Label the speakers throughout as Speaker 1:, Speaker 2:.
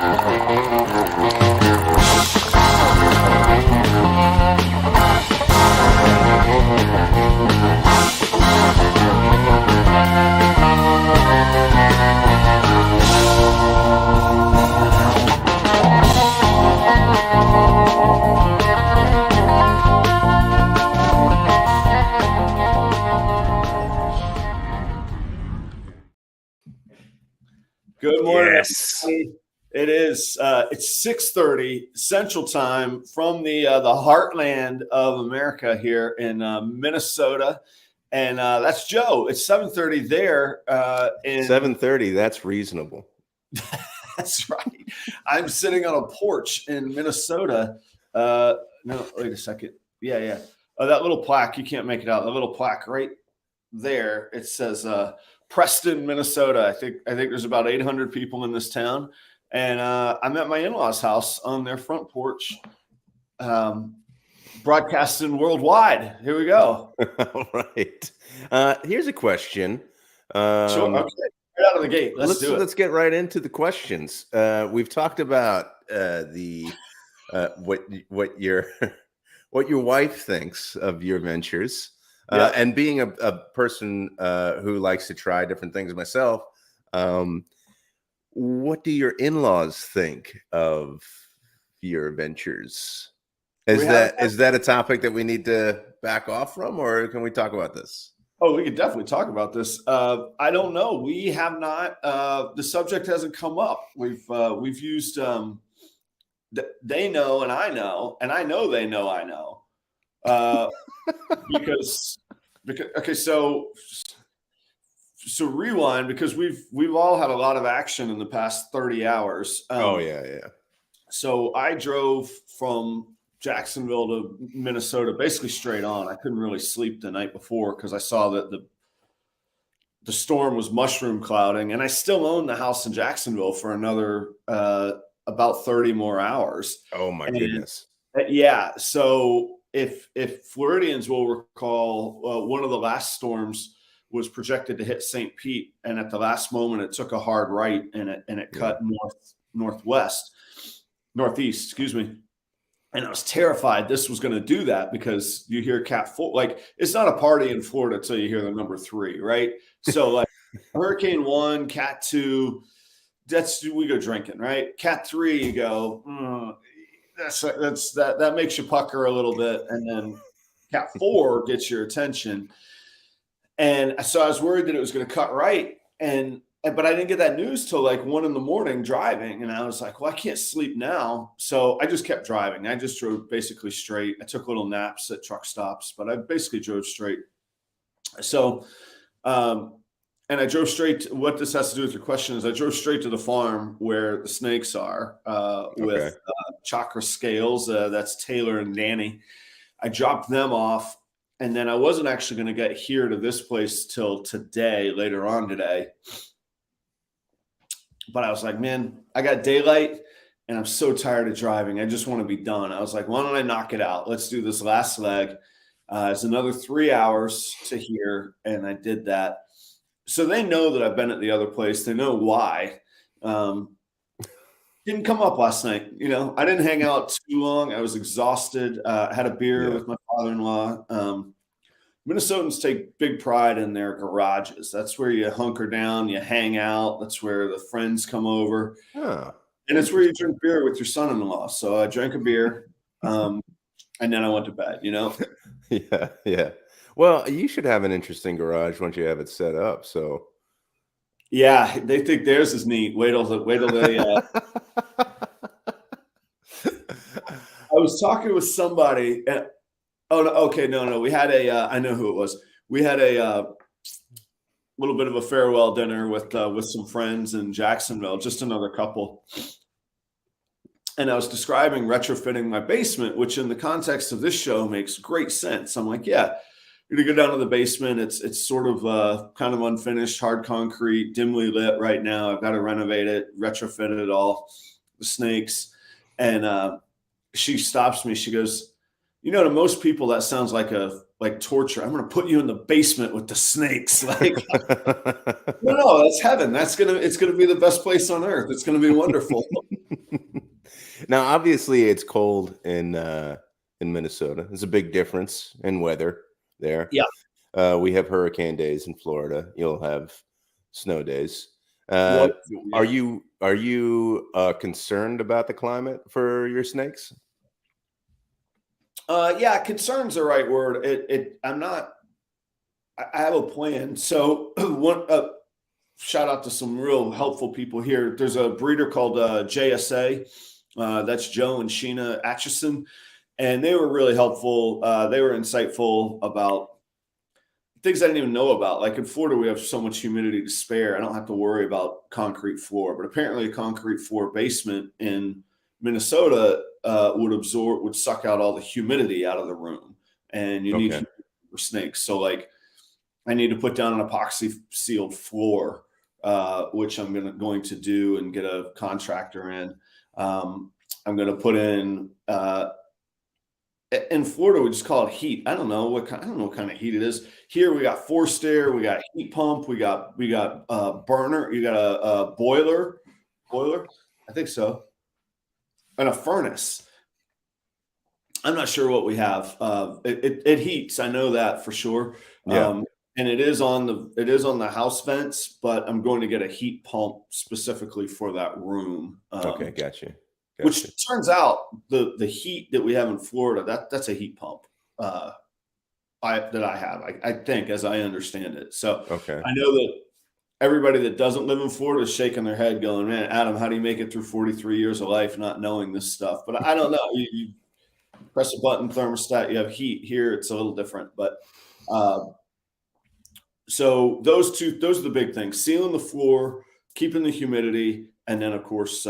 Speaker 1: Good morning.
Speaker 2: Yes.
Speaker 1: Everybody. It is. It's 6:30 Central Time from the heartland of America here in Minnesota, and that's Joe. It's 7:30 there.
Speaker 2: 7:30. That's reasonable.
Speaker 1: That's right. I'm sitting on a porch in Minnesota. No, wait a second. Yeah. That little plaque, you can't make it out. The little plaque right there. It says Preston, Minnesota. I think there's about 800 people in this town, and I'm at my in-laws' house on their front porch, broadcasting worldwide. Here we go.
Speaker 2: All right. Here's a question.
Speaker 1: Sure. Okay. Right out of the gate. Let's do it.
Speaker 2: Let's get right into the questions. We've talked about what your wife thinks of your ventures. And being a person who likes to try different things myself, what do your in-laws think of your ventures? Is that a topic that we need to back off from, or can we talk about this?
Speaker 1: Oh, we could definitely talk about this. I don't know. We have not. The subject hasn't come up. We've used. They know, and I know they know I know. Because okay, so rewind, because we've all had a lot of action in the past 30 hours.
Speaker 2: Yeah.
Speaker 1: So I drove from Jacksonville to Minnesota basically straight on. I couldn't really sleep the night before because I saw that the storm was mushroom clouding, and I still own the house in Jacksonville for another about 30 more hours.
Speaker 2: Oh my goodness.
Speaker 1: Yeah. So if Floridians will recall, one of the last storms was projected to hit St. Pete, and at the last moment it took a hard right and it cut northeast, excuse me. And I was terrified this was going to do that, because you hear Cat 4, like, it's not a party in Florida till you hear the number 3, right? So like Hurricane 1, Cat 2, we go drinking, right? Cat 3, you go, that makes you pucker a little bit, and then Cat 4 gets your attention. And so I was worried that it was going to cut right, but I didn't get that news till like 1 a.m. driving, and I was like, well, I can't sleep now. So I just kept driving. I just drove basically straight. I took little naps at truck stops, but I basically drove straight. So, and I drove straight to, what this has to do with your question is I drove straight to the farm where the snakes are, with chakra scales. That's Taylor and Danny. I dropped them off, and then I wasn't actually going to get here to this place till later on today. But I was like, man, I got daylight and I'm so tired of driving. I just want to be done. I was like, why don't I knock it out? Let's do this last leg. It's another 3 hours to here. And I did that. So they know that I've been at the other place. They know why. Didn't come up last night. I didn't hang out too long. I was exhausted. I had a beer with my father-in-law. Minnesotans take big pride in their garages. That's where you hunker down, you hang out. That's where the friends come over.
Speaker 2: Oh.
Speaker 1: And it's where you drink beer with your son-in-law. So I drank a beer, and then I went to bed,
Speaker 2: Yeah. Well, you should have an interesting garage once you have it set up. So
Speaker 1: yeah, they think theirs is neat. Wait till they I was talking with somebody and no. We had I know who it was. We had a little bit of a farewell dinner with some friends in Jacksonville, just another couple. And I was describing retrofitting my basement, which in the context of this show makes great sense. I'm like, yeah, you're gonna go down to the basement. It's sort of kind of unfinished, hard concrete, dimly lit right now. I've got to renovate it, retrofit it all, the snakes. And she stops me. She goes, To most people that sounds like torture. I'm going to put you in the basement with the snakes. Like, no, that's heaven. It's going to be the best place on earth. It's going to be wonderful.
Speaker 2: Now, obviously, it's cold in Minnesota. There's a big difference in weather there.
Speaker 1: Yeah.
Speaker 2: We have hurricane days in Florida. You'll have snow days.
Speaker 1: Yeah.
Speaker 2: Are you concerned about the climate for your snakes?
Speaker 1: Yeah, concern's the right word. I'm not. I have a plan. So one shout out to some real helpful people here. There's a breeder called JSA. That's Joe and Sheena Atchison, and they were really helpful. They were insightful about things I didn't even know about. Like in Florida, we have so much humidity to spare. I don't have to worry about concrete floor, but apparently a concrete floor basement in Minnesota would suck out all the humidity out of the room, and you need humidity for snakes. So like, I need to put down an epoxy sealed floor, which I'm going to do and get a contractor in. I'm going to put in Florida, we just call it heat. I don't know what kind of heat it is. Here we got forced air, we got heat pump, we got burner, you got a boiler, I think so, and a furnace. I'm not sure what we have. It heats. I know that for sure.
Speaker 2: Yeah.
Speaker 1: And it is on the house vents, but I'm going to get a heat pump specifically for that room.
Speaker 2: Okay, gotcha.
Speaker 1: Which turns out the heat that we have in Florida, that's a heat pump that I have. I think, as I understand it. So I know that everybody that doesn't live in Florida is shaking their head, going, "Man, Adam, how do you make it through 43 years of life not knowing this stuff?" But I don't know. You press a button, thermostat, you have heat. Here, it's a little different, but. So those are the big things: sealing the floor, keeping the humidity, and then of course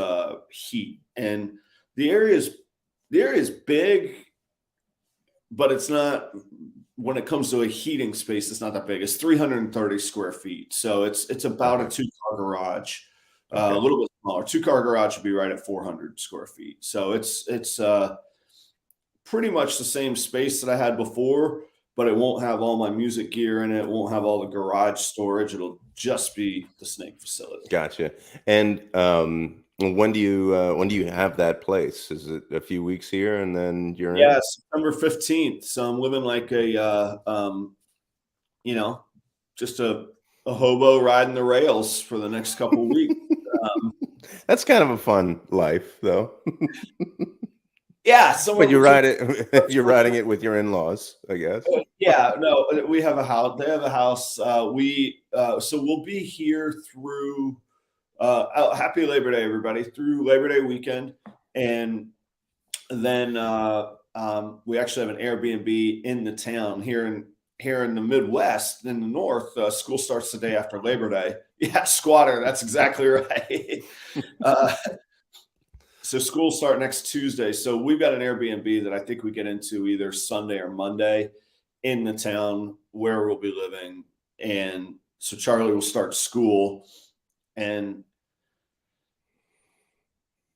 Speaker 1: heat. And the area is big, but it's not. When it comes to a heating space, it's not that big. It's 330 square feet, so it's about a 2-car garage, a little bit smaller. 2-car garage would be right at 400 square feet. So it's pretty much the same space that I had before, but it won't have all my music gear in it. It won't have all the garage storage. It'll just be the snake facility.
Speaker 2: Gotcha. And when do you have that place? Is it a few weeks here and then you're in?
Speaker 1: September 15th. So I'm living like just a hobo riding the rails for the next couple of weeks.
Speaker 2: That's kind of a fun life, though.
Speaker 1: Yeah,
Speaker 2: but you're riding it with your in-laws, I guess.
Speaker 1: Yeah, no, we have a house. They have a house. So we'll be here through. Happy Labor Day, everybody! Through Labor Day weekend, and then we actually have an Airbnb in the town here in the Midwest, in the North. School starts the day after Labor Day. Yeah, squatter. That's exactly right. So school start next Tuesday. So we've got an Airbnb that I think we get into either Sunday or Monday in the town where we'll be living. And so Charlie will start school, and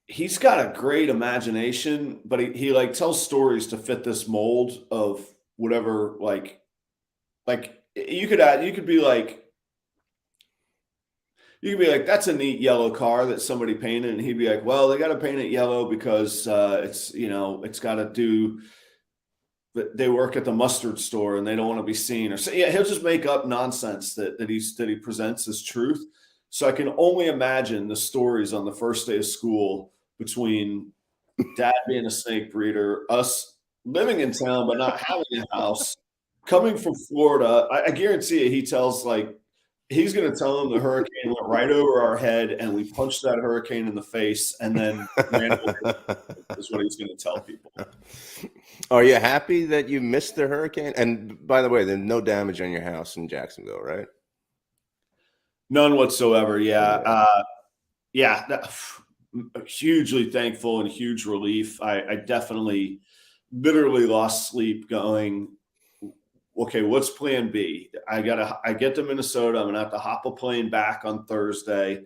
Speaker 1: he's got a great imagination, but he like tells stories to fit this mold of whatever, like you could be like, that's a neat yellow car that somebody painted. And he'd be like, well, they got to paint it yellow because it's got to do, they work at the mustard store and they don't want to be seen. Or so, yeah, he'll just make up nonsense that he presents as truth. So I can only imagine the stories on the first day of school between Dad being a snake breeder, us living in town but not having a house, coming from Florida. I guarantee you, he tells he's going to tell them the hurricane went right over our head and we punched that hurricane in the face and then ran away. Is what he's going to tell people.
Speaker 2: Are you happy that you missed the hurricane? And by the way, there's no damage on your house in Jacksonville, right?
Speaker 1: None whatsoever. Yeah. Hugely thankful and huge relief. I definitely literally lost sleep going, okay, what's plan B? I get to Minnesota. I'm going to have to hop a plane back on Thursday.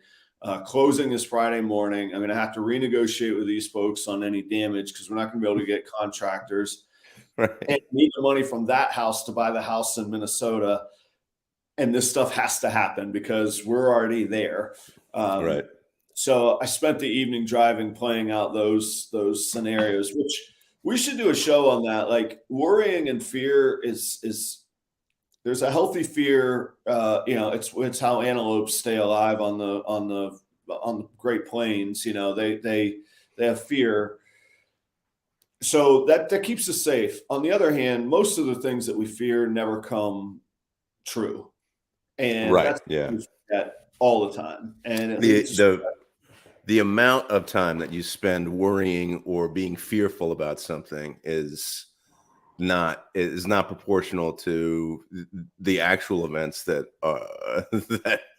Speaker 1: Closing is Friday morning. I'm going to have to renegotiate with these folks on any damage because we're not going to be able to get contractors. and need the money from that house to buy the house in Minnesota. And this stuff has to happen because we're already there.
Speaker 2: Right.
Speaker 1: So I spent the evening driving, playing out those scenarios, which we should do a show on that. Like worrying and fear is there's a healthy fear. It's how antelopes stay alive on the Great Plains. They have fear. So that keeps us safe. On the other hand, most of the things that we fear never come true. And
Speaker 2: Right.
Speaker 1: that's all the time. And
Speaker 2: the amount of time that you spend worrying or being fearful about something is not proportional to the actual events that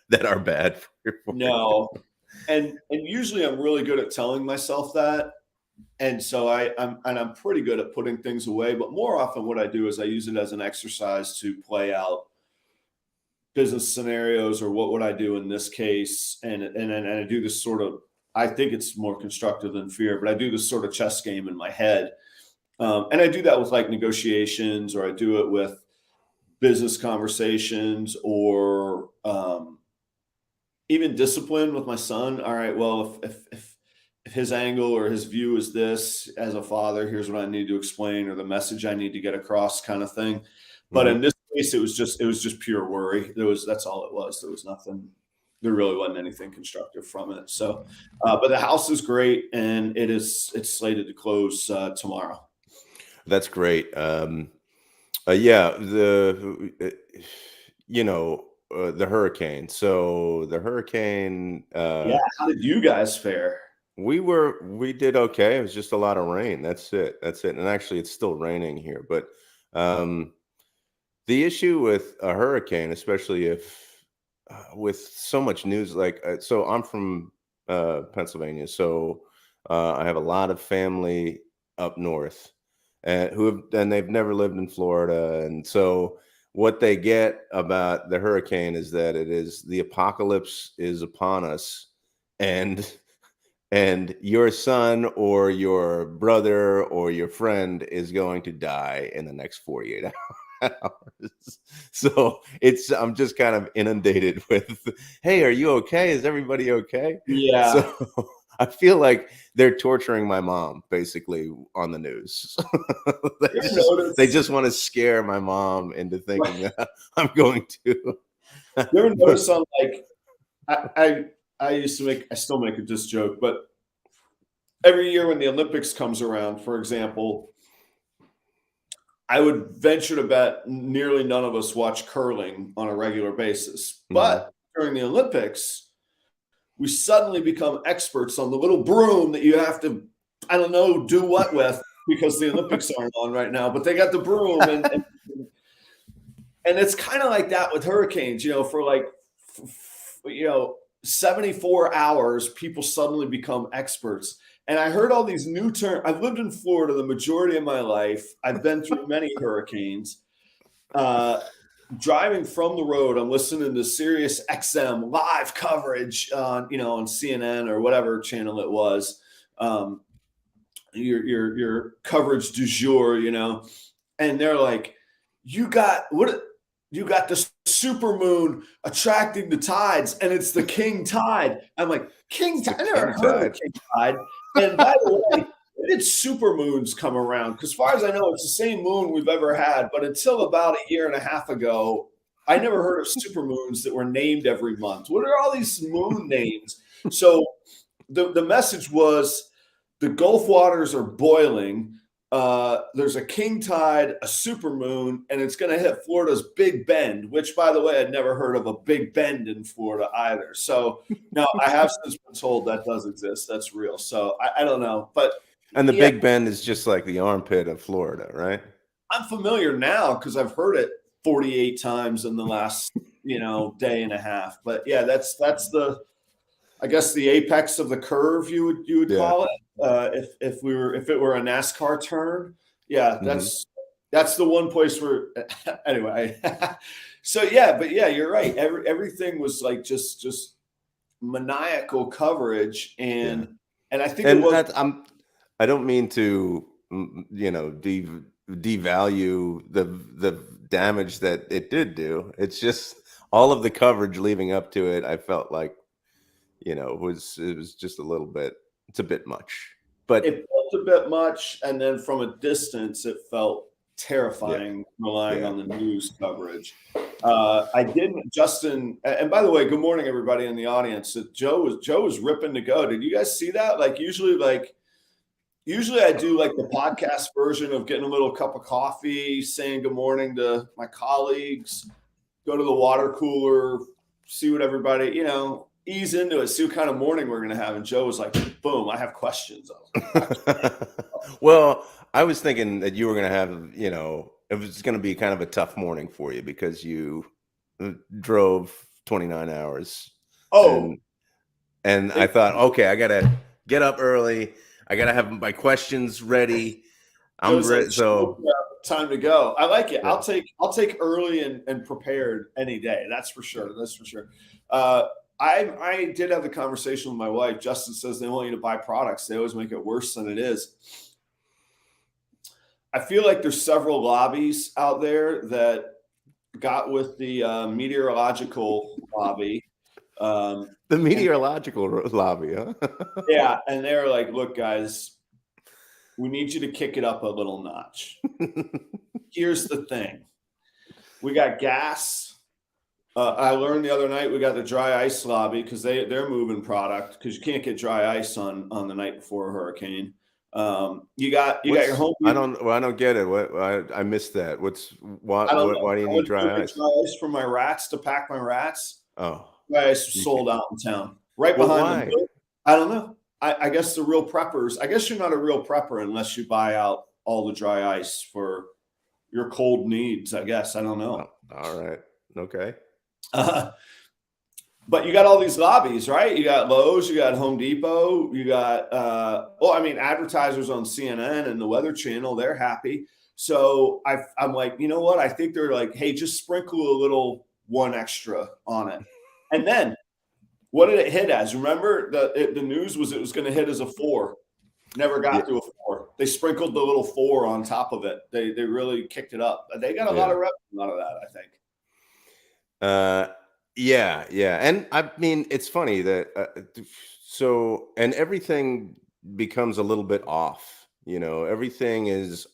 Speaker 2: that are bad for you.
Speaker 1: No. And usually I'm really good at telling myself that. And so I'm pretty good at putting things away, but more often what I do is I use it as an exercise to play out business scenarios, or what would I do in this case? And I do this sort of, I think it's more constructive than fear, but I do this sort of chess game in my head. And I do that with like negotiations, or I do it with business conversations, or even discipline with my son. All right, well, if his angle or his view is this as a father, here's what I need to explain, or the message I need to get across, kind of thing. But in this case, it was just pure worry. That's all it was. There was nothing. There really wasn't anything constructive from it. So, but the house is great, and it's slated to close tomorrow.
Speaker 2: That's great. The hurricane. So the hurricane.
Speaker 1: How did you guys fare?
Speaker 2: We did okay. It was just a lot of rain. That's it. And actually, it's still raining here. But the issue with a hurricane, especially if with so much news, like so I'm from Pennsylvania, so I have a lot of family up north, and they've never lived in Florida, and so what they get about the hurricane is that the apocalypse is upon us, and your son or your brother or your friend is going to die in the next 48 hours. So I'm just kind of inundated with, hey, are you okay? Is everybody okay?
Speaker 1: Yeah.
Speaker 2: So I feel like they're torturing my mom basically on the news. They just want to scare my mom into thinking that I'm going to.
Speaker 1: You ever notice on like I still make this joke, but every year when the Olympics comes around, for example, I would venture to bet nearly none of us watch curling on a regular basis. But during the Olympics, we suddenly become experts on the little broom that you have to, I don't know, do what with, because the Olympics aren't on right now, but they got the broom. And it's kind of like that with hurricanes, for like, 74 hours, people suddenly become experts. And I heard all these new terms. I've lived in Florida the majority of my life. I've been through many hurricanes. Driving from the road, I'm listening to Sirius XM live coverage on CNN or whatever channel it was. Your coverage du jour, and they're like, you got the super moon attracting the tides, and it's the king tide. I'm like, king tide? I never heard of king tide. And by the way, when did super moons come around? Because as far as I know, it's the same moon we've ever had. But until about a year and a half ago, I never heard of super moons that were named every month. What are all these moon names? So the message was the Gulf waters are boiling. There's a king tide, a super moon, and it's going to hit Florida's Big Bend, which, by the way, I'd never heard of a Big Bend in Florida either. So now I have since been told that does exist. That's real. So I don't know. And
Speaker 2: the Big Bend is just like the armpit of Florida, right?
Speaker 1: I'm familiar now because I've heard it 48 times in the last, day and a half. But yeah, that's I guess the apex of the curve you would call it. If it were a NASCAR turn, that's the one place where anyway. So you're right. Everything was like just maniacal coverage, and I think
Speaker 2: I don't mean to devalue the damage that it did do. It's just all of the coverage leading up to it. I felt like, it was just a little bit. It's a bit much, but
Speaker 1: It felt a bit much, and then from a distance, it felt
Speaker 2: yeah,
Speaker 1: terrifying relying
Speaker 2: yeah.
Speaker 1: on the news coverage. I didn't, Justin. And by the way, good morning, everybody in the audience. Joe was ripping to go. Did you guys see that? Usually I do like the podcast version of getting a little cup of coffee, saying good morning to my colleagues, go to the water cooler, see what everybody, ease into it, see what kind of morning we're going to have. And Joe was like, boom, I have questions.
Speaker 2: Well, I was thinking that you were going to have, it was going to be kind of a tough morning for you because you drove 29 hours.
Speaker 1: Oh,
Speaker 2: and I thought, okay, I got to get up early. I got to have my questions ready. I'm ready. So
Speaker 1: time to go. I like it.
Speaker 2: Yeah.
Speaker 1: I'll take early and prepared any day. That's for sure. That's for sure. I did have the conversation with my wife. Justin says they want you to buy products. They always make it worse than it is. I feel like there's several lobbies out there that got with the meteorological lobby.
Speaker 2: The meteorological lobby, huh?
Speaker 1: Yeah, and they're like, look, guys, we need you to kick it up a little notch. Here's the thing. We got gas. I learned the other night we got the dry ice lobby because they're moving product because you can't get dry ice on the night before a hurricane. You got your home.
Speaker 2: I don't get it. What I missed that. Why do you need dry ice?
Speaker 1: Dry ice for my rats to pack my rats.
Speaker 2: Oh,
Speaker 1: dry ice was sold out in town, right behind them. I don't know. I guess the real preppers. I guess you're not a real prepper unless you buy out all the dry ice for your cold needs. I guess I don't know.
Speaker 2: Oh, all right. Okay.
Speaker 1: But you got all these lobbies, right? You got Lowe's, you got Home Depot, you got, advertisers on CNN and the Weather Channel, they're happy. So I'm like, you know what? I think they're like, hey, just sprinkle a little one extra on it. And then what did it hit as? Remember, the news was it was going to hit as a 4. Never got to a 4. They sprinkled the little 4 on top of it. They really kicked it up. They got a lot of revenue out of that, I think.
Speaker 2: Yeah. And I mean, it's funny that and everything becomes a little bit off, everything is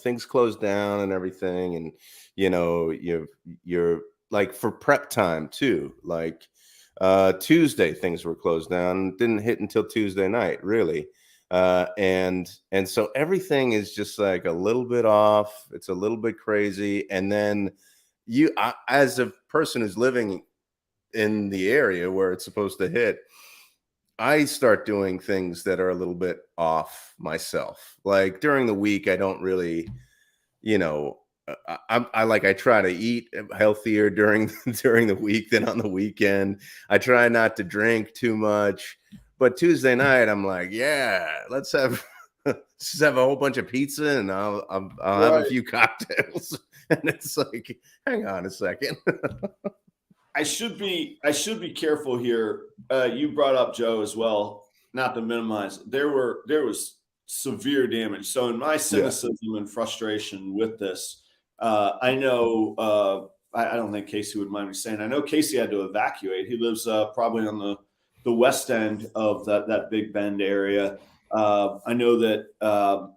Speaker 2: things close down and everything. And, you're like for prep time too, like Tuesday, things were closed down, didn't hit until Tuesday night, really. And so everything is just like a little bit off. It's a little bit crazy. And then as a person who's living in the area where it's supposed to hit, I start doing things that are a little bit off myself. Like during the week, I don't really, I try to eat healthier during the week than on the weekend. I try not to drink too much, but Tuesday night, I'm like, yeah, let's have a whole bunch of pizza and I'll have a few cocktails. And it's like, hang on a second.
Speaker 1: I should be careful here. You brought up Joe as well, not to minimize. There was severe damage. So in my cynicism and frustration with this, I know I don't think Casey would mind me saying. I know Casey had to evacuate. He lives probably on the west end of that Big Bend area. I know that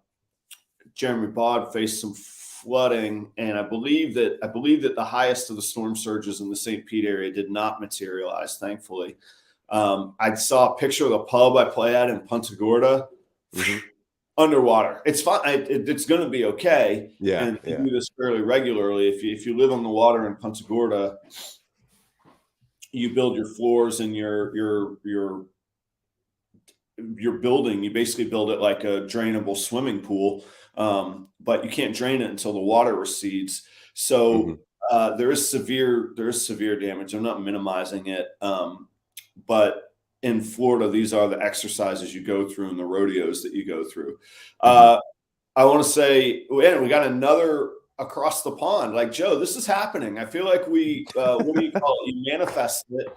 Speaker 1: Jeremy Baud faced some flooding, and I believe that the highest of the storm surges in the St. Pete area did not materialize, thankfully. I saw a picture of the pub I play at in Punta Gorda, underwater. It's fine. It's going to be okay.
Speaker 2: Yeah,
Speaker 1: and you do this fairly regularly. If you live on the water in Punta Gorda, you build your floors and your building. You basically build it like a drainable swimming pool. But you can't drain it until the water recedes. So there is severe damage. I'm not minimizing it. But in Florida, these are the exercises you go through and the rodeos that you go through. I want to say, we got another across the pond. Like, Joe, this is happening. I feel like we, what do you call it? You manifest it,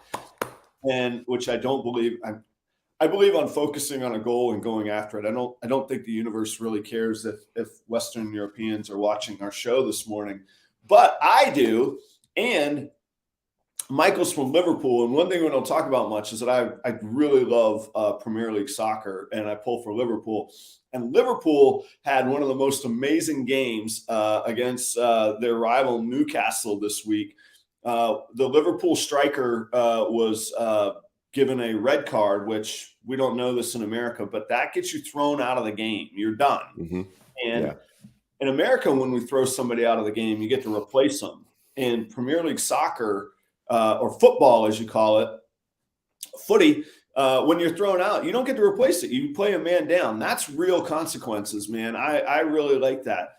Speaker 1: and which I don't believe. I believe on focusing on a goal and going after it. I don't think the universe really cares if Western Europeans are watching our show this morning, but I do. And Michael's from Liverpool, and one thing we don't talk about much is that I really love Premier League soccer, and I pull for Liverpool. And Liverpool had one of the most amazing games against their rival Newcastle this week. The Liverpool striker was given a red card, which we don't know this in America, but that gets you thrown out of the game. You're done.
Speaker 2: Mm-hmm.
Speaker 1: And in America, when we throw somebody out of the game, you get to replace them. In Premier League soccer, or football, as you call it, footy, when you're thrown out, you don't get to replace it. You play a man down. That's real consequences, man. I really like that.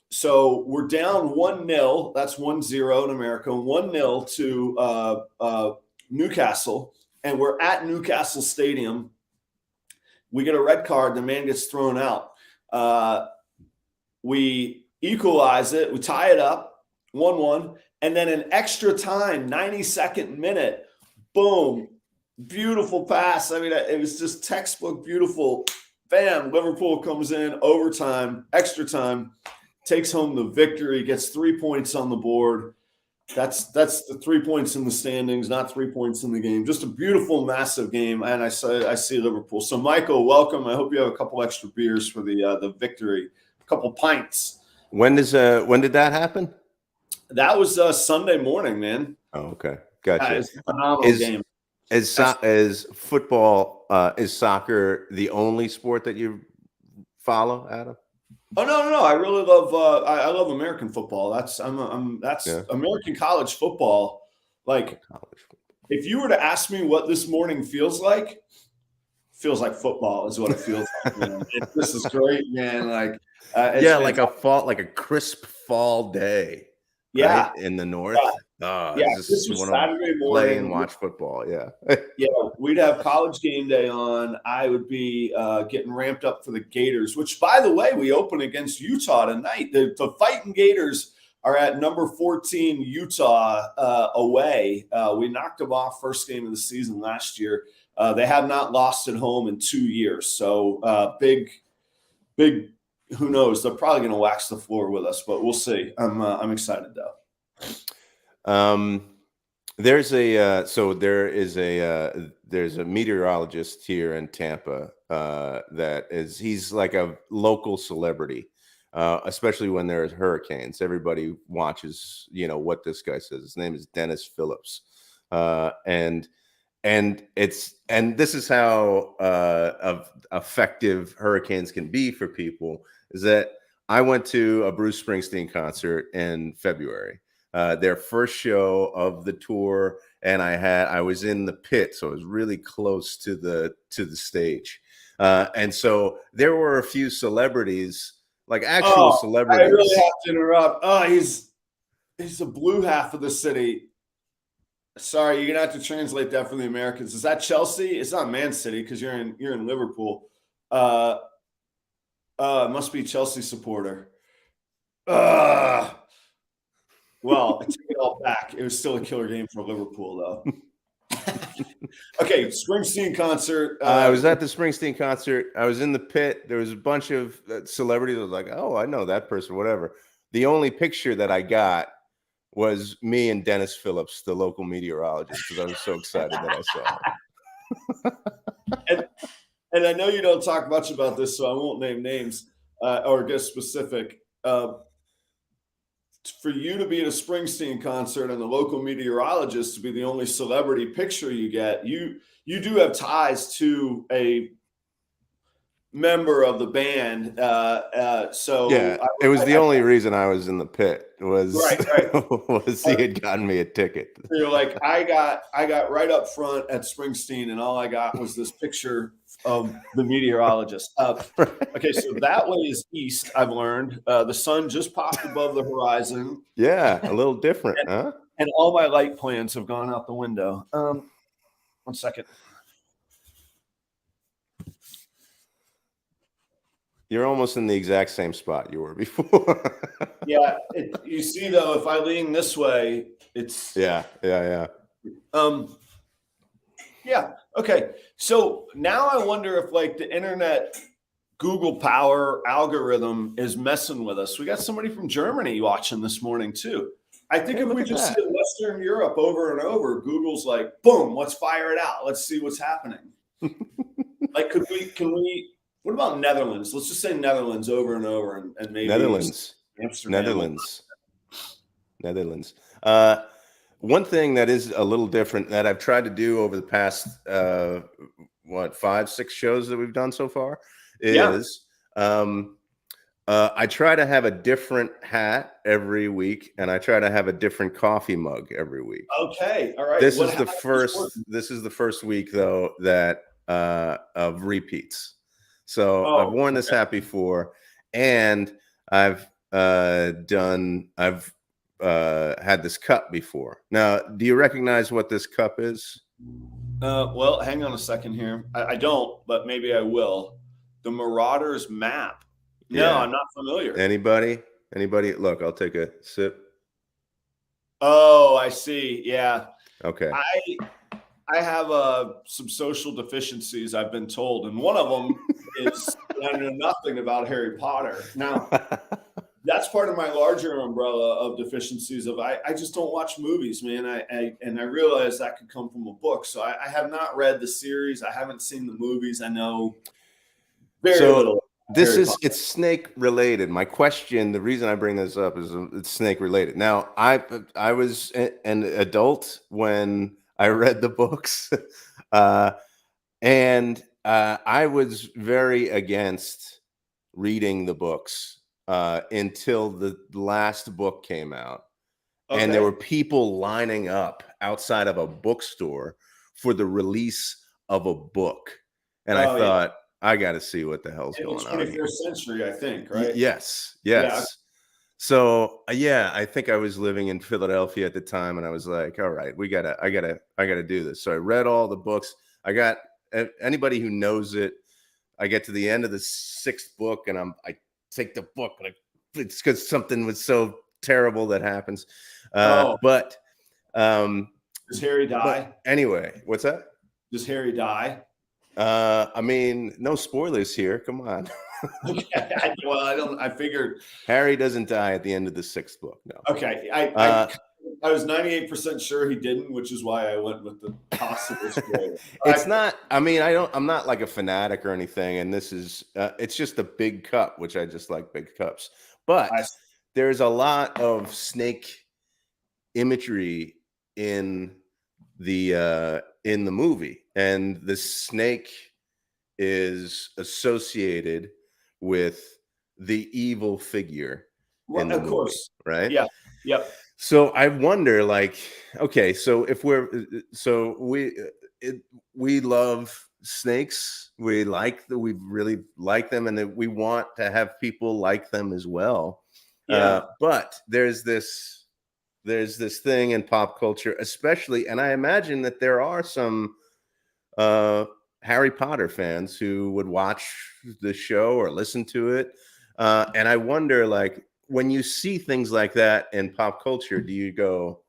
Speaker 1: So we're down 1-0. That's 1-0 in America, 1-0 to Newcastle. And we're at Newcastle Stadium. We get a red card. The man gets thrown out. We equalize it. We tie it up, 1-1. And then in extra time, 92nd minute, boom, beautiful pass. I mean, it was just textbook beautiful. Bam, Liverpool comes in, overtime, extra time, takes home the victory, gets 3 points on the board. That's the 3 points in the standings, not 3 points in the game. Just a beautiful, massive game, and I see Liverpool. So, Michael, welcome. I hope you have a couple extra beers for the victory, a couple pints.
Speaker 2: When did that happen?
Speaker 1: That was Sunday morning, man.
Speaker 2: Oh, okay. Gotcha.
Speaker 1: It's a phenomenal game.
Speaker 2: Is football, is soccer the only sport that you follow, Adam?
Speaker 1: Oh, no. I really love I love American football. That's American college football. Like, if you were to ask me what this morning feels like football is what it feels like, man. This is great, man. Like
Speaker 2: like a crisp fall day.
Speaker 1: Yeah,
Speaker 2: right? In the north.
Speaker 1: This was Saturday morning.
Speaker 2: Play and watch football. Yeah,
Speaker 1: yeah. We'd have college game day on. I would be getting ramped up for the Gators, which, by the way, we open against Utah tonight. The Fighting Gators are at number 14 Utah away. We knocked them off first game of the season last year. They have not lost at home in 2 years. So big. Who knows? They're probably going to wax the floor with us, but we'll see. I'm excited though.
Speaker 2: There's a meteorologist here in Tampa he's like a local celebrity, especially when there's hurricanes. Everybody watches, what this guy says. His name is Dennis Phillips, and this is how effective hurricanes can be for people. Is that I went to a Bruce Springsteen concert in February, their first show of the tour, and I was in the pit, so I was really close to the stage, and so there were a few celebrities, like actual celebrities.
Speaker 1: I really have to interrupt. Oh, he's the blue half of the city. Sorry, you're gonna have to translate that for the Americans. Is that Chelsea? It's not Man City because you're in Liverpool. It must be Chelsea supporter. Well, I take it all back. It was still a killer game for Liverpool, though. Okay, Springsteen concert.
Speaker 2: I was at the Springsteen concert. I was in the pit. There was a bunch of celebrities. I was like, oh, I know that person, whatever. The only picture that I got was me and Dennis Phillips, the local meteorologist, because I was so excited that I saw him.
Speaker 1: And I know you don't talk much about this, so I won't name names or get specific. For you to be at a Springsteen concert and the local meteorologist to be the only celebrity picture you get, you do have ties to a member of the band. So
Speaker 2: yeah, it was the only reason I was in the pit was
Speaker 1: right.
Speaker 2: was he had gotten me a ticket.
Speaker 1: You're like, I got right up front at Springsteen, and all I got was this picture of the meteorologist. Okay, so that way is east. I've learned the sun just popped above the horizon.
Speaker 2: Yeah, a little different, huh?
Speaker 1: And all my light plans have gone out the window. 1 second.
Speaker 2: You're almost in the exact same spot you were before.
Speaker 1: Yeah, you see though, if I lean this way, it's
Speaker 2: yeah.
Speaker 1: Yeah. Okay. So now I wonder if like the internet Google Power algorithm is messing with us. We got somebody from Germany watching this morning too. I think
Speaker 2: Hey,
Speaker 1: if
Speaker 2: look
Speaker 1: we
Speaker 2: at
Speaker 1: just
Speaker 2: that.
Speaker 1: see Western Europe over and over, Google's like, boom, let's fire it out. Let's see what's happening. Like, can we, what about Netherlands? Let's just say Netherlands over and over and maybe
Speaker 2: Netherlands.
Speaker 1: Amsterdam.
Speaker 2: Netherlands. One thing that is a little different that I've tried to do over the past 5-6 shows that we've done so far
Speaker 1: Yeah.
Speaker 2: is I try to have a different hat every week, and I try to have a different coffee mug every week.
Speaker 1: Okay. All right.
Speaker 2: This is the first week though that of repeats. So I've worn this hat before, and I've had this cup before. Now, do you recognize what this cup is?
Speaker 1: Well, hang on a second here. I don't, but maybe I will. The Marauders map. No,
Speaker 2: Yeah.
Speaker 1: I'm not familiar.
Speaker 2: Anybody? Look, I'll take a sip.
Speaker 1: Oh, I see. Yeah.
Speaker 2: Okay.
Speaker 1: I have some social deficiencies, I've been told, and one of them is I know nothing about Harry Potter. Now, that's part of my larger umbrella of deficiencies of I just don't watch movies, man. I realize that could come from a book. So I have not read the series. I haven't seen the movies. I know very little.
Speaker 2: It's snake related. My question, the reason I bring this up is it's snake related. Now, I was an adult when I read the books, and I was very against reading the books until the last book came out.
Speaker 1: Okay.
Speaker 2: And there were people lining up outside of a bookstore for the release of a book. And I thought, I got to see what the hell's going on.
Speaker 1: In the 21st century, I think, right?
Speaker 2: Yes.
Speaker 1: Yeah.
Speaker 2: So I think I was living in Philadelphia at the time, and I was like, all right, I gotta do this. So I read all the books. I got anybody who knows it. I get to the end of the 6th book, and I take the book, and it's because something was so terrible that happens. But
Speaker 1: does Harry die?
Speaker 2: Anyway, what's that?
Speaker 1: Does Harry die?
Speaker 2: I mean, no spoilers here. Come on.
Speaker 1: Okay. I figured
Speaker 2: Harry doesn't die at the end of the 6th book. No.
Speaker 1: Okay. I was 98% sure he didn't, which is why I went with the possible spoiler.
Speaker 2: It's not, I mean, I'm not like a fanatic or anything. And this is, it's just a big cup, which I just like big cups. But there's a lot of snake imagery in the movie, and the snake is associated with the evil figure in the movie, right?
Speaker 1: Yeah. Yep.
Speaker 2: So I wonder, like, okay, so if we love snakes, we really like them, and that we want to have people like them as well.
Speaker 1: Yeah.
Speaker 2: But there's this thing in pop culture, especially, and I imagine that there are some Harry Potter fans who would watch the show or listen to it. And I wonder, like, when you see things like that in pop culture, do you go,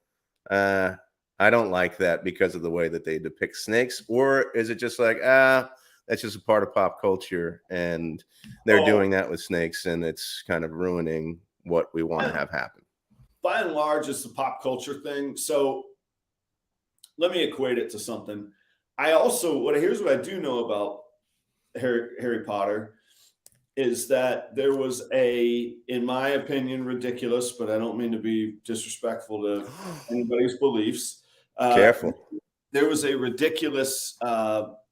Speaker 2: I don't like that because of the way that they depict snakes? Or is it just like, that's just a part of pop culture, and they're doing that with snakes, and it's kind of ruining what we want to have happen?
Speaker 1: By and large, it's the pop culture thing. So let me equate it to something. Here's what I do know about Harry Potter is that there was in my opinion, ridiculous, but I don't mean to be disrespectful to anybody's beliefs.
Speaker 2: Careful.
Speaker 1: There was a ridiculous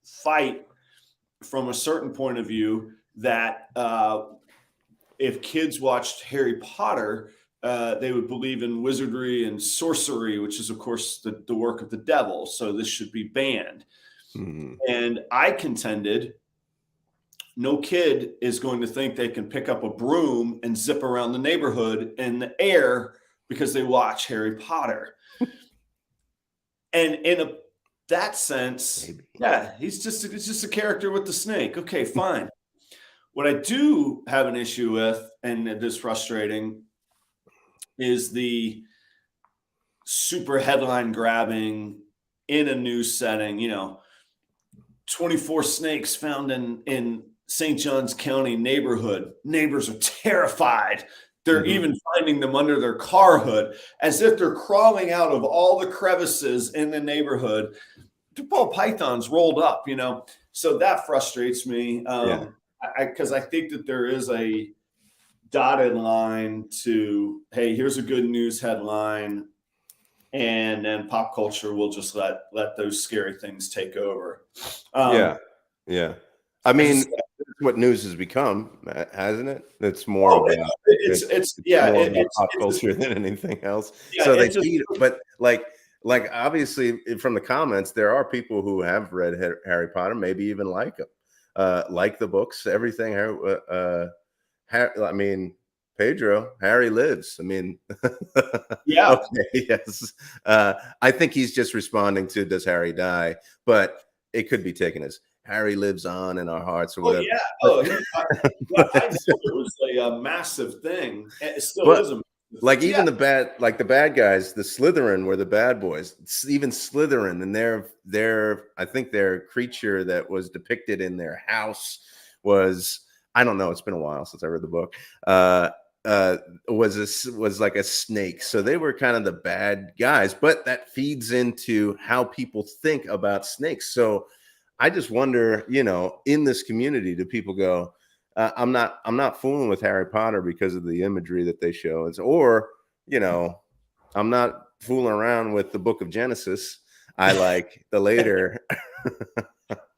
Speaker 1: fight from a certain point of view that if kids watched Harry Potter, they would believe in wizardry and sorcery, which is, of course, the work of the devil. So this should be banned. Mm-hmm. And I contended no kid is going to think they can pick up a broom and zip around the neighborhood in the air because they watch Harry Potter. And in that sense, maybe. Yeah, it's just a character with the snake. Okay, fine. What I do have an issue with, and it is frustrating, is the super headline grabbing in a news setting. 24 snakes found in St. Johns County neighborhood. Neighbors are terrified. They're even finding them under their car hood, as if they're crawling out of all the crevices in the neighborhood. Ball pythons rolled up, so that frustrates me.
Speaker 2: Yeah.
Speaker 1: Because I think that there is a dotted line to, hey, here's a good news headline, and then pop culture will just let those scary things take over.
Speaker 2: Yeah. I mean, that's what news has become, hasn't it? It's more about
Speaker 1: it's
Speaker 2: pop culture than anything else. Yeah, so they feed it, but like obviously from the comments, there are people who have read Harry Potter, maybe even like them, like the books, everything. I mean, Pedro, Harry lives. I mean,
Speaker 1: yeah.
Speaker 2: Okay, yes. I think he's just responding to, does Harry die? But it could be taken as Harry lives on in our hearts or whatever.
Speaker 1: I know it was a massive thing. It still is a
Speaker 2: like even the bad guys, the Slytherin were the bad boys. Even Slytherin, and their I think their creature that was depicted in their house was, I don't know, it's been a while since I read the book. Was like a snake. So they were kind of the bad guys, but that feeds into how people think about snakes. So I just wonder, in this community, do people go, I'm not fooling with Harry Potter because of the imagery that they show, or I'm not fooling around with the Book of Genesis. I like the later.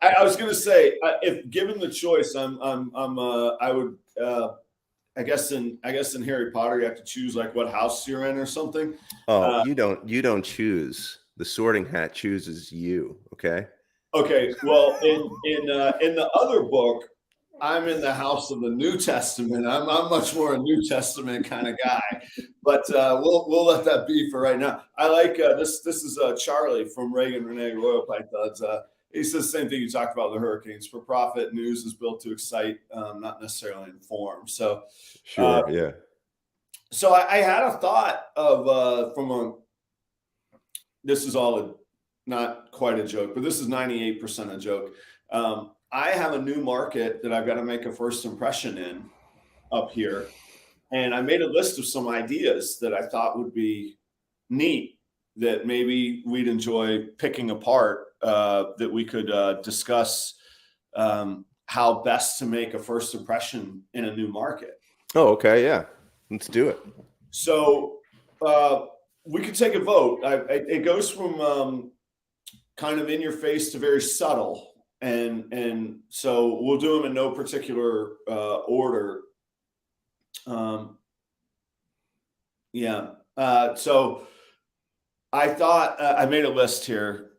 Speaker 1: I was going to say, if given the choice, I would. I guess in Harry Potter, you have to choose like what house you're in or something.
Speaker 2: Oh, you don't choose. The Sorting Hat chooses you. Okay.
Speaker 1: Okay. Well, in the other book, I'm in the house of the New Testament. I'm much more a New Testament kind of guy, but we'll let that be for right now. I like this. This is Charlie from Reagan Renee Royal Pythons. He says the same thing you talked about the hurricanes. For profit, news is built to excite, not necessarily inform. So,
Speaker 2: sure, yeah.
Speaker 1: So I had a thought of this is all not quite a joke, but this is 98% a joke. I have a new market that I've got to make a first impression in up here. And I made a list of some ideas that I thought would be neat, that maybe we'd enjoy picking apart, that we could discuss how best to make a first impression in a new market.
Speaker 2: Oh, okay. Yeah. Let's do it.
Speaker 1: So we could take a vote. It goes from kind of in your face to very subtle. And so we'll do them in no particular order. So I thought I made a list here.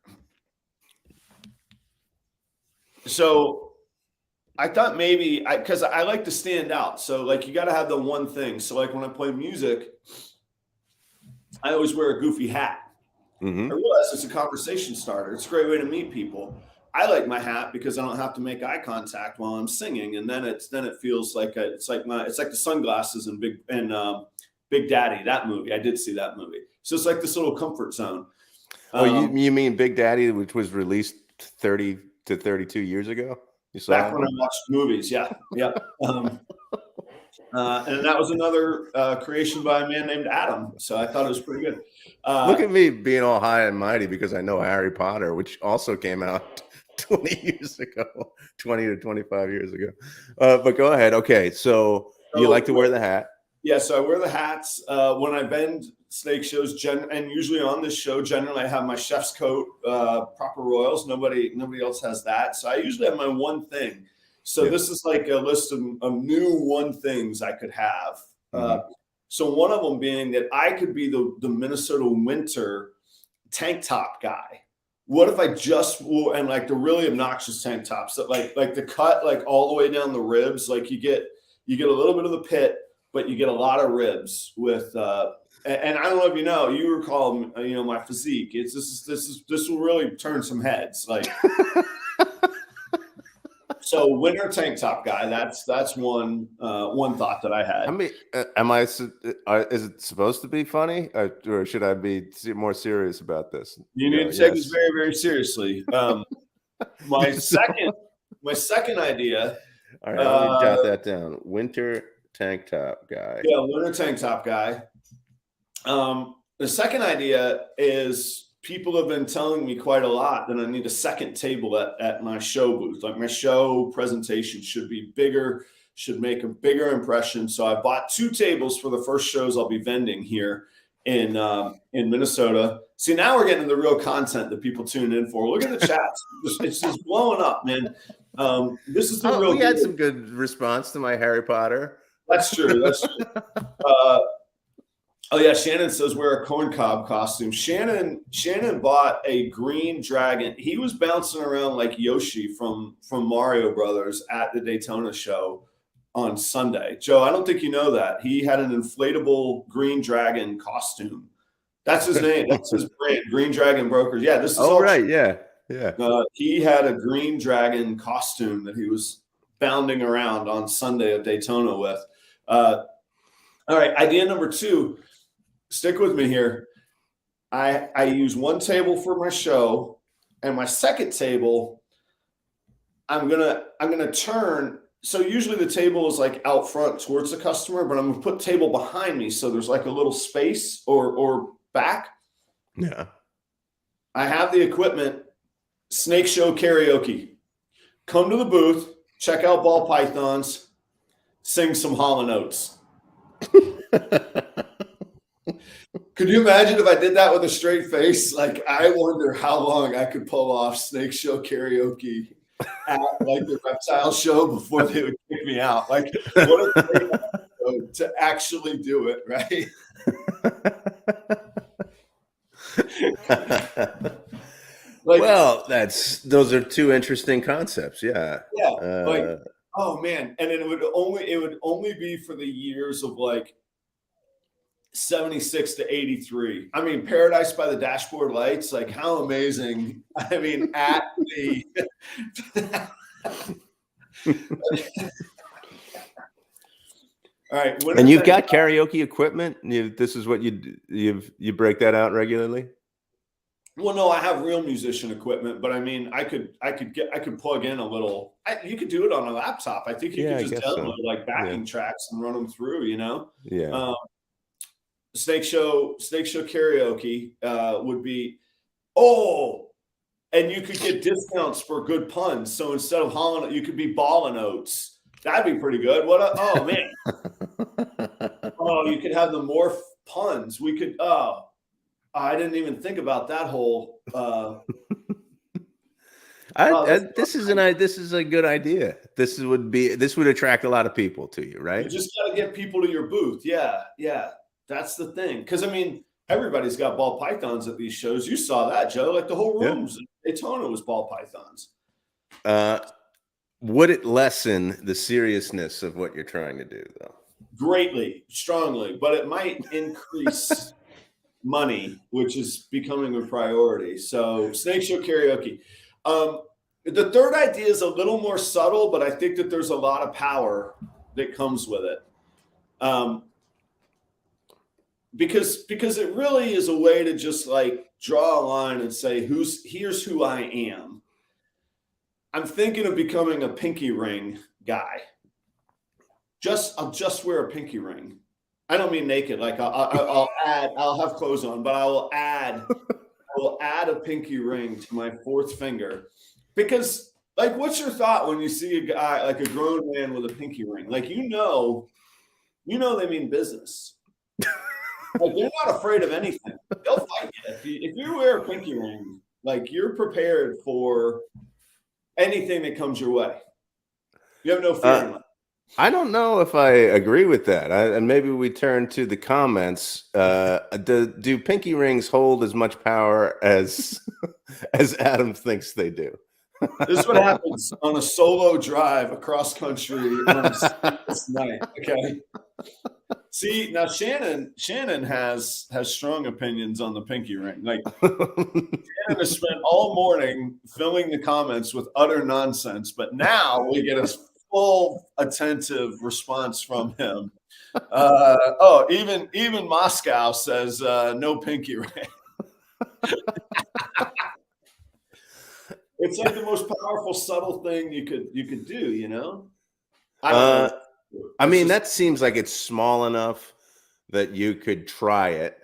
Speaker 1: So I thought maybe because I like to stand out. So like you got to have the one thing. So like when I play music, I always wear a goofy hat. I realize it's a conversation starter. It's a great way to meet people. I like my hat because I don't have to make eye contact while I'm singing, and then it feels like it's like the sunglasses in Big Daddy, that movie. I did see that movie, so it's like this little comfort zone.
Speaker 2: Oh, you mean Big Daddy, which was released 30 to 32 years ago? You saw
Speaker 1: back when I watched movies, yeah. And that was another creation by a man named Adam. So I thought it was pretty good.
Speaker 2: Look at me being all high and mighty because I know Harry Potter, which also came out 20 years ago, 20 to 25 years ago. But go ahead. Okay. So you like to wear the hat?
Speaker 1: Yeah. So I wear the hats when I vend snake shows, and usually on this show, generally I have my chef's coat, proper royals. Nobody else has that. So I usually have my one thing. So this is like a list of new one things I could have. So one of them being that I could be the Minnesota winter tank top guy. What if I just wore, and like the really obnoxious tank tops that like the cut like all the way down the ribs, like you get a little bit of the pit, but you get a lot of ribs with and I don't know if you recall my physique. This will really turn some heads. Like so winter tank top guy, that's one thought that I had.
Speaker 2: I mean, is it supposed to be funny, or should I be more serious about this?
Speaker 1: You need to take this very, very seriously. My second idea.
Speaker 2: All right, let me jot that down. Winter tank top guy.
Speaker 1: Yeah, winter tank top guy. The second idea is people have been telling me quite a lot that I need a second table at my show booth. Like my show presentation should be bigger, should make a bigger impression. So I bought 2 tables for the first shows I'll be vending here in Minnesota. See, now we're getting the real content that people tune in for. Look at the chats. It's just blowing up, man. This is the real.
Speaker 2: We had some good response to my Harry Potter.
Speaker 1: That's true. That's true. Oh yeah, Shannon says wear a corn cob costume. Shannon bought a green dragon. He was bouncing around like Yoshi from Mario Brothers at the Daytona show on Sunday. Joe, I don't think you know that. He had an inflatable green dragon costume. That's his name. That's his brand, Green Dragon Brokers. Yeah, this is all
Speaker 2: right.
Speaker 1: true.
Speaker 2: Yeah.
Speaker 1: He had a green dragon costume that he was bounding around on Sunday at Daytona with. All right, idea number 2. Stick with me here. I use 1 table for my show, and my second table, I'm gonna turn. So usually the table is like out front towards the customer, but I'm gonna put table behind me so there's like a little space or back.
Speaker 2: Yeah.
Speaker 1: I have the equipment. Snake Show karaoke. Come to the booth, check out ball pythons, sing some Hall & Oates. Could you imagine if I did that with a straight face? Like, I wonder how long I could pull off Snake Show karaoke at like the reptile show before they would kick me out. Like, what a great episode to actually do it, right?
Speaker 2: Like, well, those are 2 interesting concepts. Yeah.
Speaker 1: Yeah. Like, oh man. And it would only be for the years of like 76 to 83. I mean, Paradise by the Dashboard Lights, like how amazing. I mean, at the all right.
Speaker 2: And you've got karaoke equipment. This is what you break that out regularly.
Speaker 1: Well, no, I have real musician equipment, but I mean, I could plug in a little. You could do it on a laptop. I think you could just download like backing tracks and run them through. You know.
Speaker 2: Yeah.
Speaker 1: Snake Show karaoke would be, and you could get discounts for good puns. So instead of Holland, you could be Ballin' Oats. That'd be pretty good. Oh man. You could have the morph puns. We could. I didn't even think about that whole.
Speaker 2: This is a good idea. This would attract a lot of people to you, right?
Speaker 1: You just got to get people to your booth. Yeah. That's the thing. Because I mean, everybody's got ball pythons at these shows. You saw that, Joe. Like the whole rooms in Daytona was ball pythons.
Speaker 2: Would it lessen the seriousness of what you're trying to do, though? Greatly,
Speaker 1: strongly, but it might increase money, which is becoming a priority. So Snake Show karaoke. The third idea is a little more subtle, but I think that there's a lot of power that comes with it. Because it really is a way to just like draw a line and say, here's who I am. I'm thinking of becoming a pinky ring guy. I'll just wear a pinky ring. I don't mean naked. Like I'll have clothes on, but I will add a pinky ring to my 4th finger. Because like, what's your thought when you see a guy, like a grown man with a pinky ring? Like, you know they mean business. Like, they're not afraid of anything. They'll fight you. If you wear a pinky ring, like, you're prepared for anything that comes your way. You have no fear.
Speaker 2: I don't know if I agree with that. And maybe we turn to the comments. Do pinky rings hold as much power as Adam thinks they do?
Speaker 1: This is what happens on a solo drive across country on a night. Okay. See, now Shannon has strong opinions on the pinky ring. Like, Shannon has spent all morning filling the comments with utter nonsense, but now we get a full attentive response from him. Even Moscow says no pinky ring. It's like the most powerful, subtle thing you could do. You know, I don't know.
Speaker 2: I mean,
Speaker 1: just,
Speaker 2: that seems like it's small enough that you could try it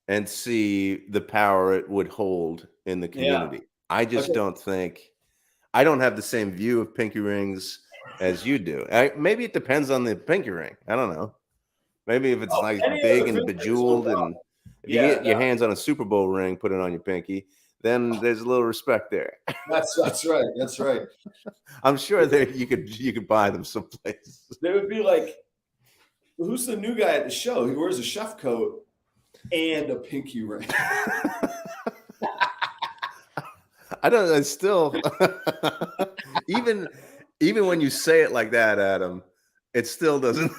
Speaker 2: and see the power it would hold in the
Speaker 1: yeah.
Speaker 2: community. I just
Speaker 1: Okay.
Speaker 2: don't think I don't have the same view of pinky rings as you do. Maybe it depends on the pinky ring. I don't know. Maybe if it's
Speaker 1: Oh,
Speaker 2: like
Speaker 1: any
Speaker 2: big
Speaker 1: other
Speaker 2: and
Speaker 1: fingers, no
Speaker 2: bejeweled,
Speaker 1: problem.
Speaker 2: and if you
Speaker 1: Yeah,
Speaker 2: get your hands on a Super Bowl ring, put it on your pinky, then there's a little respect there.
Speaker 1: that's right. That's right.
Speaker 2: I'm sure that you could buy them someplace.
Speaker 1: They would be like, who's the new guy at the show? He wears a chef coat and a pinky ring.
Speaker 2: I don't. I still even when you say it like that, Adam, it still doesn't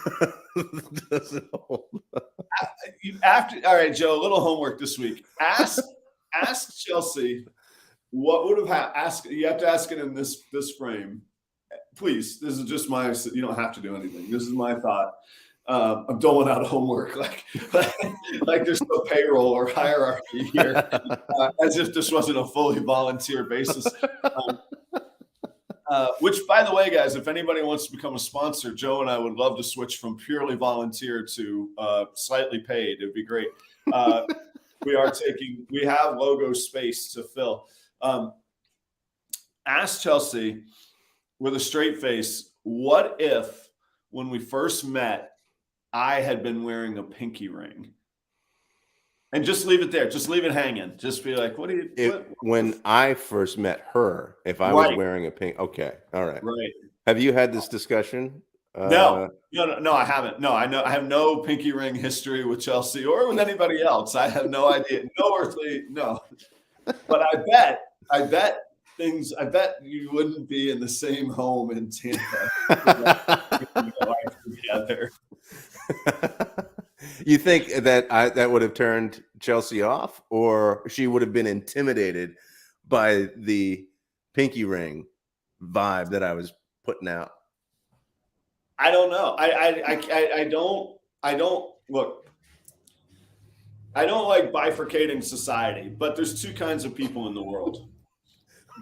Speaker 2: doesn't hold.
Speaker 1: All right, Joe. A little homework this week. Ask Chelsea what would have asked. You have to ask it in this frame, please. This is just my. You don't have to do anything. This is my thought. I'm doling out homework like there's no payroll or hierarchy here, as if this wasn't a fully volunteer basis. Which, by the way, guys, if anybody wants to become a sponsor, Joe and I would love to switch from purely volunteer to slightly paid. It'd be great. We have logo space to fill. Ask Chelsea with a straight face, what if when we first met, I had been wearing a pinky ring? And just leave it there. Just leave it hanging. Just be like, what do you...
Speaker 2: When I first met her, if I was wearing a pink... Okay, all right.
Speaker 1: Right.
Speaker 2: Have you had this discussion?
Speaker 1: No, I haven't. No, I have no pinky ring history with Chelsea or with anybody else. I have no idea. No earthly, no. But I bet you wouldn't be in the same home in Tampa together.
Speaker 2: You think that would have turned Chelsea off, or she would have been intimidated by the pinky ring vibe that I was putting out?
Speaker 1: I don't know. I don't look. I don't like bifurcating society, but there's two kinds of people in the world: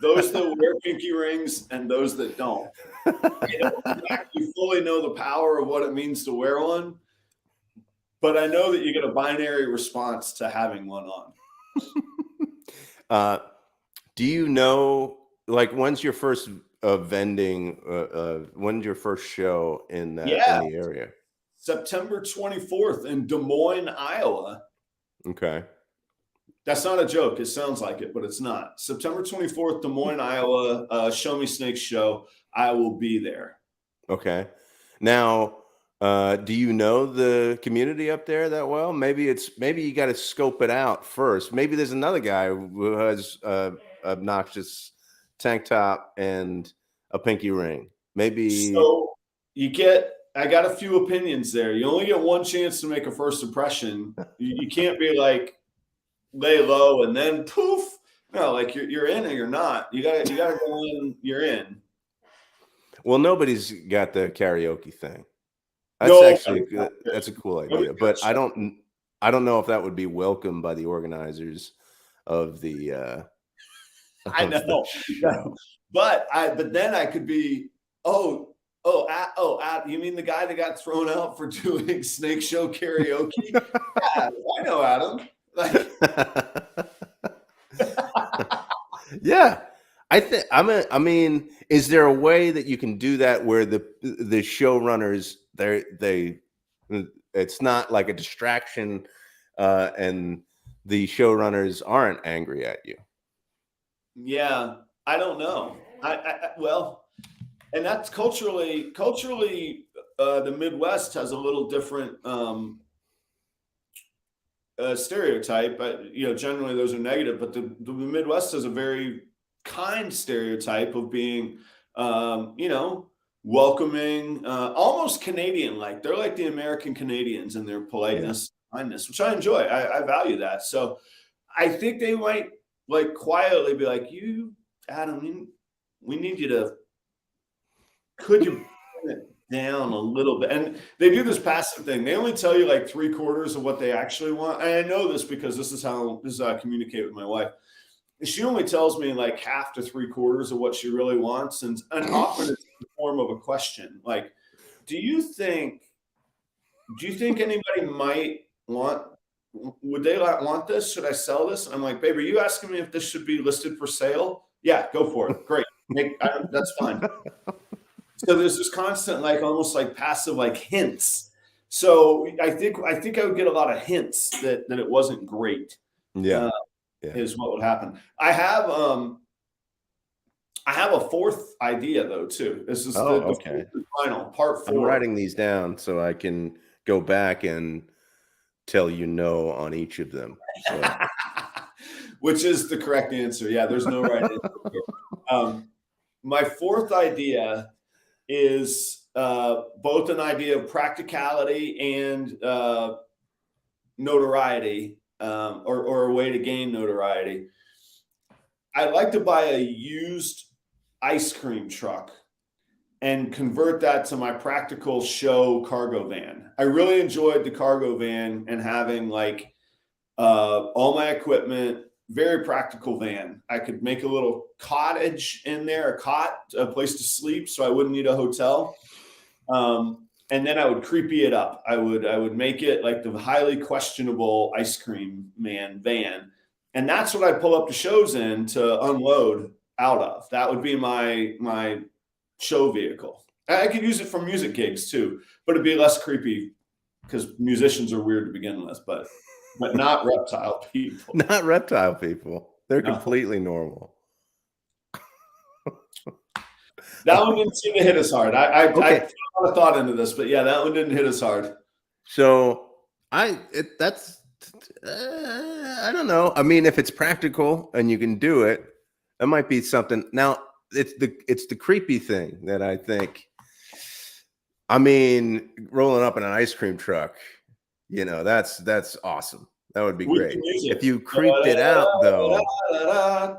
Speaker 1: those that wear pinky rings and those that don't. I don't actually fully know the power of what it means to wear one, but I know that you get a binary response to having one on.
Speaker 2: Do you know, like, when's your first vending? When's your first show in the area?
Speaker 1: September 24th in Des Moines, Iowa.
Speaker 2: Okay.
Speaker 1: That's not a joke. It sounds like it, but it's not. September 24th, Des Moines, Iowa. Show Me Snakes show. I will be there.
Speaker 2: Okay. Now, do you know the community up there that well? Maybe you got to scope it out first. Maybe there's another guy who has obnoxious tank top and a pinky ring. Maybe.
Speaker 1: So I got a few opinions there. You only get one chance to make a first impression. You can't be like lay low and then poof. No, like you're in or you're not. You gotta go in. You're in.
Speaker 2: Well, nobody's got the karaoke thing. That's that's a cool idea, but I don't know if that would be welcomed by the organizers of the.
Speaker 1: I know, but then I could be you mean the guy that got thrown out for doing Snake Show karaoke? Yeah, I know Adam. Like,
Speaker 2: yeah. I mean, is there a way that you can do that where the showrunners it's not like a distraction, and the showrunners aren't angry at you?
Speaker 1: Yeah, I don't know. Well, and that's culturally, the Midwest has a little different stereotype. But generally those are negative. But the Midwest has a very kind stereotype of being, welcoming, almost Canadian-like. They're like the American Canadians in their politeness, kindness, which I enjoy. I value that. So I think they might like quietly be like, "You, Adam, we need you to. Could you bring it down a little bit?" And they do this passive thing. They only tell you like 3/4 of what they actually want. And I know this because this is how I communicate with my wife. she only tells me like half to 3/4 of what she really wants, and often it's in the form of a question, like, do you think anybody might would they want this? Should I sell this? And I'm like, babe, are you asking me if this should be listed for sale? Yeah, go for it. Great. That's fine. So there's this constant, like, almost like passive, like, hints. So I think I would get a lot of hints that it wasn't great.
Speaker 2: Yeah.
Speaker 1: Is what would happen. I have a fourth idea though too. This is
Speaker 2: okay.
Speaker 1: the final part 4.
Speaker 2: I'm writing these down so I can go back and tell you no on each of them. So.
Speaker 1: Which is the correct answer. Yeah, there's no right answer. My fourth idea is both an idea of practicality and notoriety, or a way to gain notoriety. I'd like to buy a used ice cream truck and convert that to my practical show cargo van. I really enjoyed the cargo van and having like all my equipment, very practical van. I could make a little cottage in there, a place to sleep, so I wouldn't need a hotel. And then I would creepy it up. I would make it like the highly questionable ice cream man van. And that's what I pull up the shows in to unload out of. That would be my show vehicle. I could use it for music gigs too, but it'd be less creepy because musicians are weird to begin with, but not reptile people.
Speaker 2: Not reptile people. They're completely normal.
Speaker 1: That one didn't seem to hit us hard. I put a lot of thought into this, but yeah, that one didn't hit us hard.
Speaker 2: So I don't know. I mean, if it's practical and you can do it, it might be something. Now it's the creepy thing that I think. I mean, rolling up in an ice cream truck, you know, that's awesome. That would be great. If you creeped it out, though, yeah,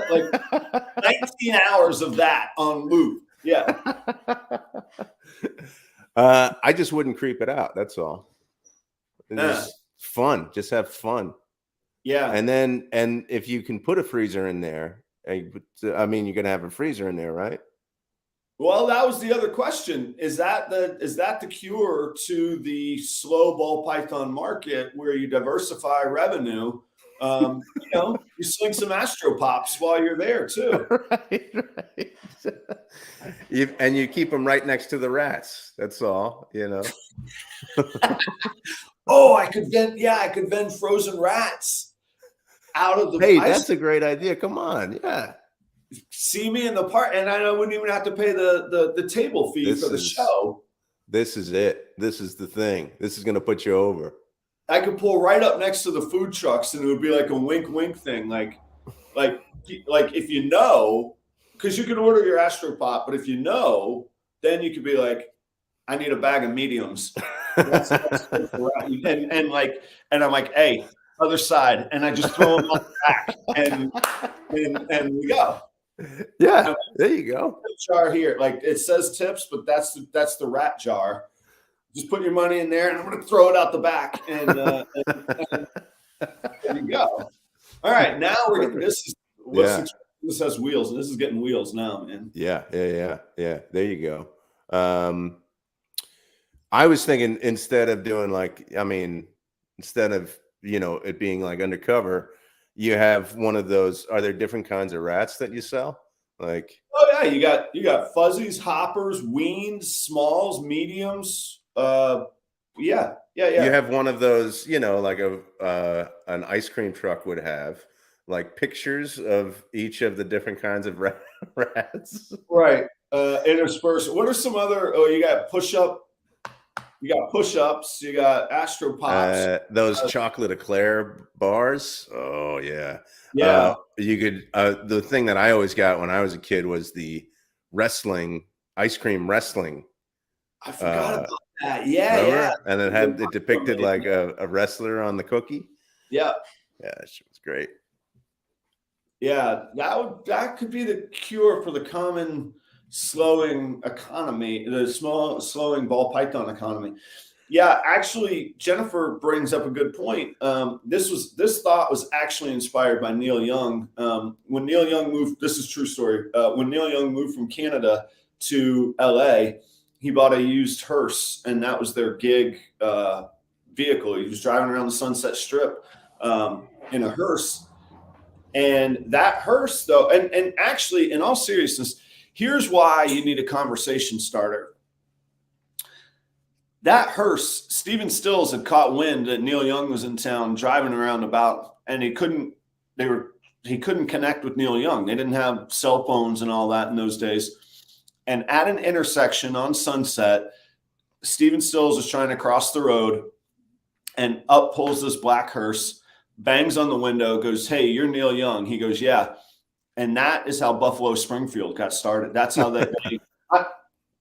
Speaker 1: like 19 hours of that on loop. Yeah.
Speaker 2: I just wouldn't creep it out. That's all. Just fun. Just have fun.
Speaker 1: Yeah.
Speaker 2: And if you can put a freezer in there, I mean, you're gonna have a freezer in there, right?
Speaker 1: Well, that was the other question. Is that the cure to the slow ball python market where you diversify revenue? You know, you sling some astropops while you're there too.
Speaker 2: Right. And you keep them right next to the rats. That's all, you know.
Speaker 1: Oh, I could vend frozen rats out of the
Speaker 2: Hey, that's a great idea. Come on. Yeah.
Speaker 1: See me in the park, and I wouldn't even have to pay the table fee for the show.
Speaker 2: This is it. This is the thing. This is going to put you over.
Speaker 1: I could pull right up next to the food trucks, and it would be like a wink, wink thing. Like if you know, because you can order your astropop, but if you know, then you could be like, I need a bag of mediums. And I'm like, hey, other side, and I just throw them on the back, and we go.
Speaker 2: Yeah, there you go.
Speaker 1: Jar here, like it says tips, but that's the rat jar. Just put your money in there, and I'm going to throw it out the back, and there you go. All right, now this has wheels, and this is getting wheels now, man.
Speaker 2: Yeah. There you go. I was thinking instead of doing instead of it being like undercover, you have one of those. Are there different kinds of rats that you sell? Like,
Speaker 1: oh yeah, you got fuzzies, hoppers, weens, smalls, mediums. Yeah.
Speaker 2: You have one of those, like an ice cream truck would have, like pictures of each of the different kinds of rats.
Speaker 1: Right. Interspersed. What are some other? Oh, you got push-up. You got push-ups. You got astropops.
Speaker 2: Those chocolate eclair bars. Oh yeah.
Speaker 1: Yeah.
Speaker 2: You could. The thing that I always got when I was a kid was the ice cream wrestling.
Speaker 1: I forgot about that. Yeah,
Speaker 2: remember?
Speaker 1: Yeah.
Speaker 2: And it depicted like a wrestler on the cookie.
Speaker 1: Yeah.
Speaker 2: Yeah, that shit was great.
Speaker 1: Yeah, that could be the cure for the common slowing economy, the slowing ball python economy. Yeah, actually, Jennifer brings up a good point. This thought was actually inspired by Neil Young. When Neil Young moved, this is a true story. When Neil Young moved from Canada to LA, he bought a used hearse, and that was their gig vehicle. He was driving around the Sunset Strip in a hearse. And that hearse, though, and actually, in all seriousness, here's why you need a conversation starter. That hearse, Stephen Stills had caught wind that Neil Young was in town driving around about, and he couldn't connect with Neil Young. They didn't have cell phones and all that in those days. And at an intersection on Sunset, Stephen Stills is trying to cross the road, and up pulls this black hearse, bangs on the window, goes, "Hey, you're Neil Young." He goes, "Yeah." And that is how Buffalo Springfield got started. That's how they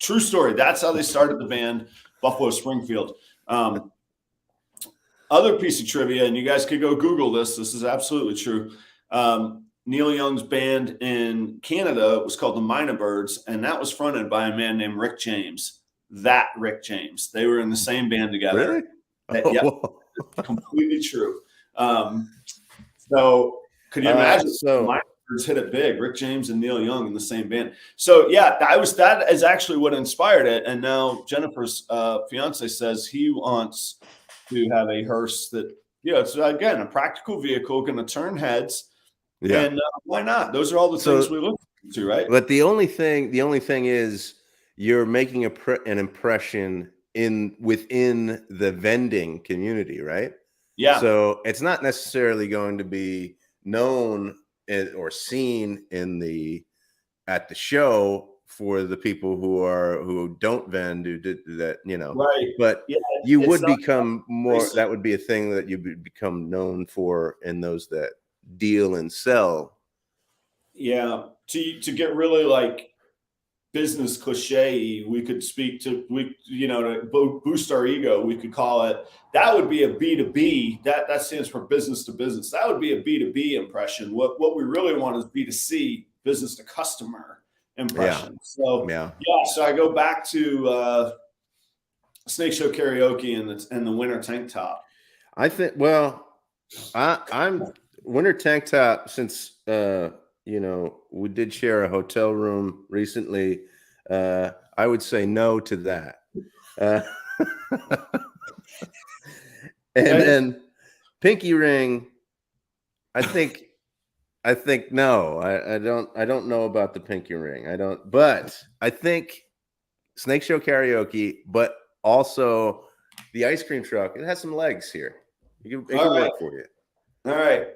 Speaker 1: true story. That's how they started the band Buffalo Springfield. Other piece of trivia, and you guys could go Google this. This is absolutely true. Neil Young's band in Canada was called the Minor Birds, and that was fronted by a man named Rick James. That Rick James. They were in the same band together.
Speaker 2: Really?
Speaker 1: Yep, completely true. So could you imagine? Minor Birds hit it big. Rick James and Neil Young in the same band. So yeah, that is actually what inspired it. And now Jennifer's fiance says he wants to have a hearse that, it's again a practical vehicle, going to turn heads. Yeah. And why not? Those are all the things we look to, right?
Speaker 2: But the only thing is you're making an impression within the vending community, right?
Speaker 1: Yeah.
Speaker 2: So it's not necessarily going to be known or seen at the show for the people who don't vend, who did that,
Speaker 1: Right.
Speaker 2: But you would become more. That would be a thing that you would become known for in those that deal and sell.
Speaker 1: Yeah. To get really like business cliche, we could speak to to boost our ego. We could call it, that would be a B2B. That stands for business to business. That would be a B2B impression. What we really want is B2C, business to customer impression.
Speaker 2: Yeah.
Speaker 1: So I go back to Snake Show Karaoke and the winter tank top.
Speaker 2: I think, I'm winter tank top, since we did share a hotel room recently. I would say no to that. And then pinky ring, I think no. I don't know about the pinky ring. I don't, but I think Snake Show Karaoke, but also the ice cream truck. It has some legs here. It can work for you.
Speaker 1: All right.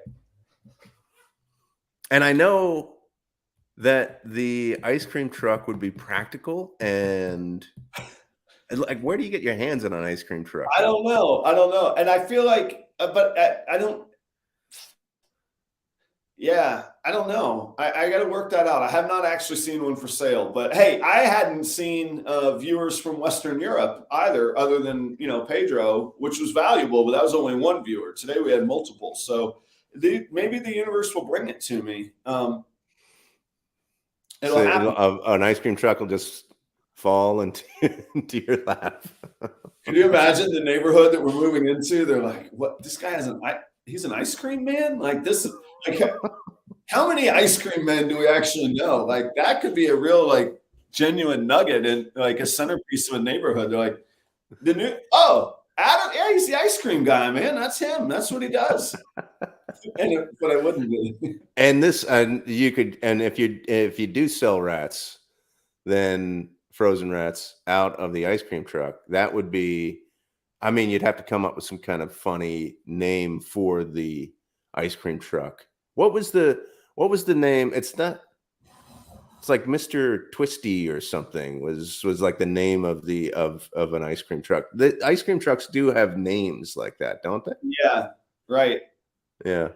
Speaker 2: And I know that the ice cream truck would be practical, and like, where do you get your hands on an ice cream truck?
Speaker 1: I don't know. And I feel like, but I don't. Yeah, I don't know. I got to work that out. I have not actually seen one for sale, but hey, I hadn't seen viewers from Western Europe either, other than, Pedro, which was valuable, but that was only one viewer. Today we had multiple. So maybe the universe will bring it to me. It'll happen.
Speaker 2: An ice cream truck will just fall into your lap.
Speaker 1: Can you imagine the neighborhood that we're moving into? They're like, "What? This guy he's an ice cream man? Like this is like, how many ice cream men do we actually know? Like that could be a real genuine nugget and like a centerpiece of a neighborhood." They're like, Adam, yeah, he's the ice cream guy, man. That's him. That's what he does. But I wouldn't be.
Speaker 2: And you could, and if you do sell rats, then frozen rats out of the ice cream truck, that would be, you'd have to come up with some kind of funny name for the ice cream truck. What was the name? It's like Mr. Twisty or something was like the name of an ice cream truck. The ice cream trucks do have names like that, don't they?
Speaker 1: Yeah. Right.
Speaker 2: Yeah.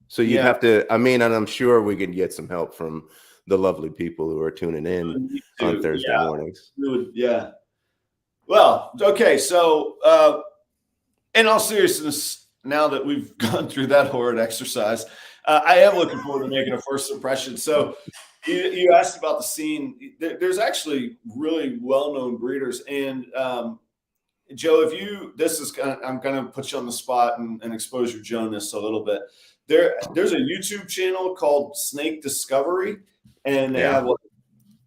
Speaker 2: So you'd have to, and I'm sure we could get some help from the lovely people who are tuning in on Thursday mornings.
Speaker 1: Yeah. Well, okay. So, in all seriousness, now that we've gone through that horrid exercise, I am looking forward to making a first impression. So you asked about the scene. There's actually really well-known breeders, and Joe, I'm going to put you on the spot and expose your Jonas a little bit. There's a YouTube channel called Snake Discovery, and they have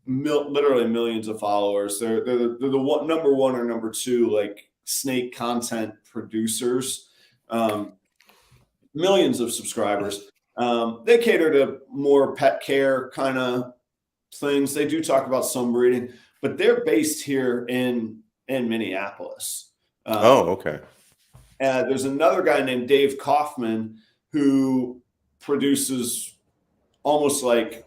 Speaker 1: literally millions of followers. They're the number one or number two like snake content producers. Millions of subscribers. They cater to more pet care kind of things. They do talk about some breeding, but they're based here in Minneapolis.
Speaker 2: Okay.
Speaker 1: There's another guy named Dave Kaufman who produces almost like,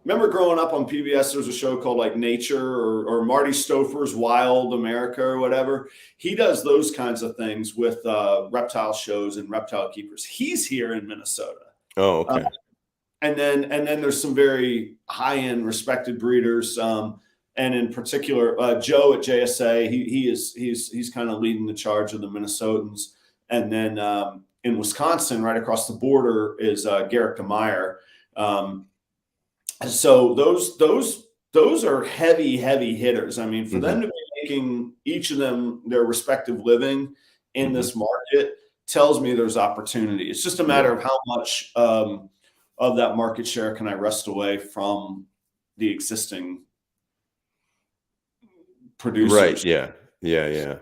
Speaker 1: remember growing up on PBS, there's a show called like Nature or Marty Stouffer's Wild America or whatever. He does those kinds of things with reptile shows and reptile keepers. He's here in Minnesota.
Speaker 2: Oh, okay.
Speaker 1: And then there's some very high-end respected breeders. And in particular, Joe at JSA, he's kind of leading the charge of the Minnesotans. And then in Wisconsin, right across the border, is Garrick DeMeyer. So those are heavy hitters. I mean, for them to be making each of them their respective living in this market tells me there's opportunity. It's just a matter of how much of that market share can I wrest away from the existing producers.
Speaker 2: Right. Yeah.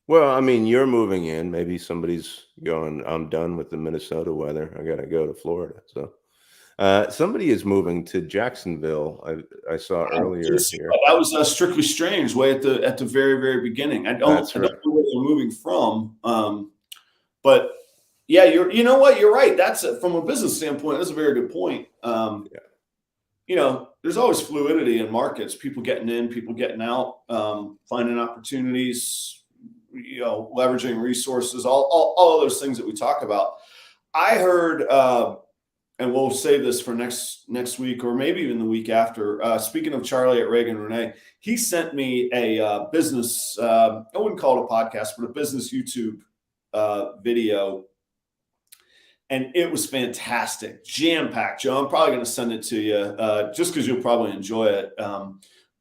Speaker 2: Well, I mean, you're moving in. Maybe somebody's going, I'm done with the Minnesota weather. I got to go to Florida. So somebody is moving to Jacksonville. I saw earlier here.
Speaker 1: That was Strictly Strange way at the very, very beginning. I don't know where they're moving from. But yeah, you know what? You're right. That's from a business standpoint. That's a very good point. You know, there's always fluidity in markets, people getting in, people getting out, finding opportunities, you know, leveraging resources, all of those things that we talk about. I heard, and we'll save this for next week or maybe even the week after. Speaking of Charlie at Reagan Renee, he sent me a business, I wouldn't call it a podcast, but a business YouTube video. And it was fantastic, jam-packed, Joe. I'm probably going to send it to you just because you'll probably enjoy it.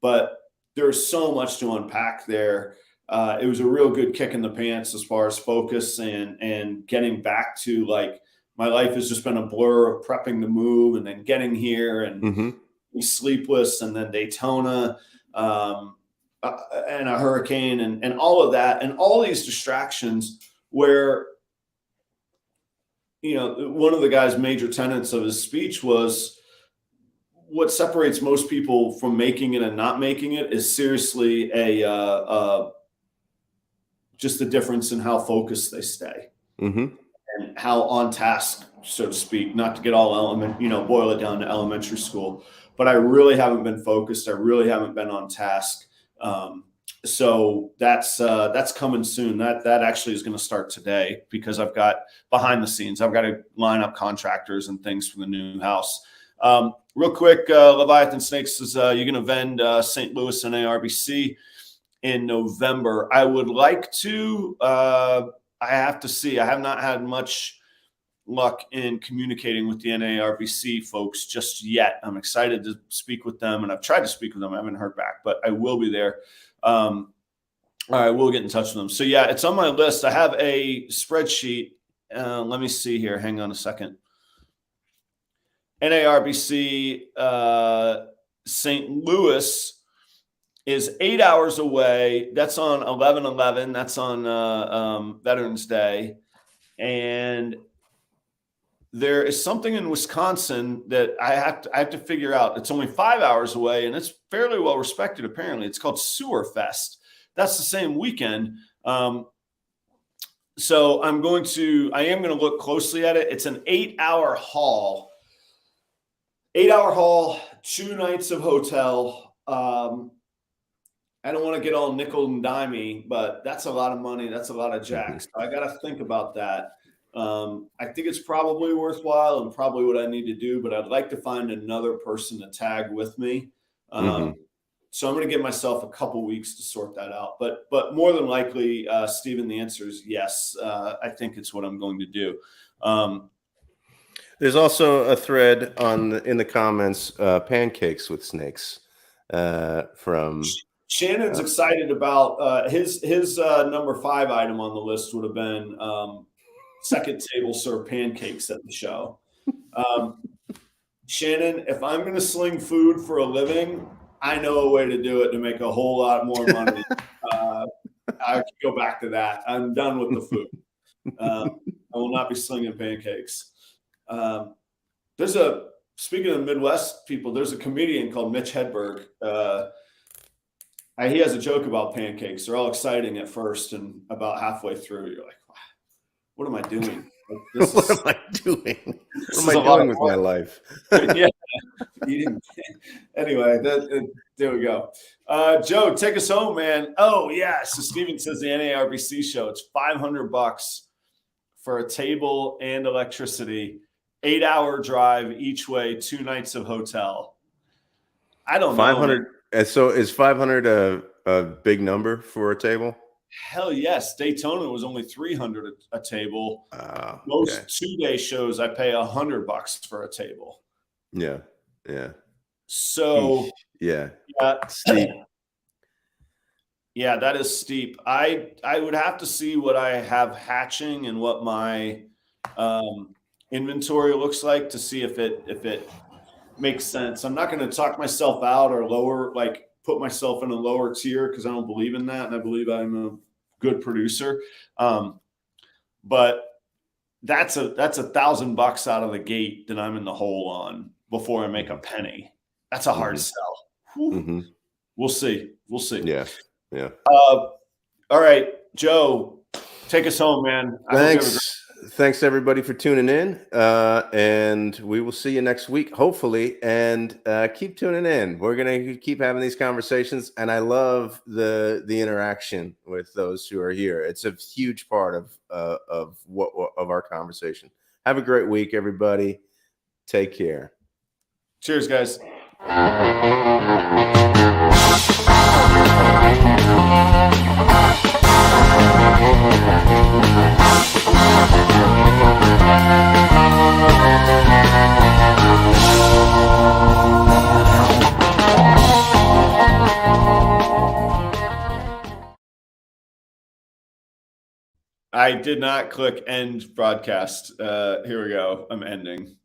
Speaker 1: But there's so much to unpack there. It was a real good kick in the pants as far as focus and getting back to, like, my life has just been a blur of prepping to move and then getting here and sleepless and then Daytona and a hurricane and all of that and all these distractions where, you know, one of the guy's major tenets of his speech was what separates most people from making it and not making it is seriously just the difference in how focused they stay and how on task, so to speak, not to get all boil it down to elementary school, but I really haven't been focused. I really haven't been on task. So that's coming soon. That actually is going to start today because I've got behind the scenes. I've got to line up contractors and things for the new house. Real quick, Leviathan Snakes is you're going to vend St. Louis and ARBC in November. I would like to. I have to see. I have not had much luck in communicating with the NARBC folks just yet. I'm excited to speak with them, and I've tried to speak with them. I haven't heard back, but I will be there. All right, we'll get in touch with them. So yeah, it's on my list. I have a spreadsheet. Let me see here. Hang on a second. NARBC St. Louis is 8 hours away. That's on 11/11. That's on Veterans Day. And there is something in Wisconsin that I have to figure out. It's only 5 hours away, and it's fairly well respected, apparently. It's called Sewer Fest. That's the same weekend. So I am going to look closely at it. It's an 8-hour haul. 8-hour haul, 2 nights of hotel. I don't want to get all nickel and dimey, but that's a lot of money. That's a lot of jacks. I got to think about that. I think it's probably worthwhile and probably what I need to do, but I'd like to find another person to tag with me. So I'm going to give myself a couple weeks to sort that out. But more than likely, Stephen, the answer is yes. I think it's what I'm going to do.
Speaker 2: There's also a thread in the comments, pancakes with snakes from
Speaker 1: Shannon's excited about his number 5 item on the list would have been second table serve pancakes at the show. Shannon, if I'm going to sling food for a living, I know a way to do it to make a whole lot more money. I could go back to that. I'm done with the food. I will not be slinging pancakes. Speaking of Midwest people, there's a comedian called Mitch Hedberg. He has a joke about pancakes. They're all exciting at first, and about halfway through, you're like, what am I doing?
Speaker 2: What am I doing? What am I doing with my life?
Speaker 1: Yeah. Anyway, there we go. Joe, take us home, man. Oh, yeah. So Steven says the NARBC show, it's $500 for a table and electricity, 8-hour drive each way, 2 nights of hotel. I don't know.
Speaker 2: 500. So is 500 a big number for a table?
Speaker 1: Hell yes. Daytona was only 300 a table. Most 2-day shows, I pay $100 for a table.
Speaker 2: Yeah. Yeah.
Speaker 1: So
Speaker 2: yeah.
Speaker 1: Steep. Yeah, that is steep. I would have to see what I have hatching and what my inventory looks like to see if it makes sense. I'm not going to talk myself out or put myself in a lower tier because I don't believe in that, and I believe I'm a good producer. But that's $1,000 out of the gate that I'm in the hole on before I make a penny. That's a hard sell. Mm-hmm. We'll see.
Speaker 2: Yeah. Yeah.
Speaker 1: All right, Joe, take us home, man.
Speaker 2: Thanks everybody for tuning in. And we will see you next week, hopefully. And keep tuning in. We're gonna keep having these conversations, and I love the interaction with those who are here. It's a huge part of our conversation. Have a great week, everybody. Take care.
Speaker 1: Cheers, guys. I did not click end broadcast. Here we go. I'm ending.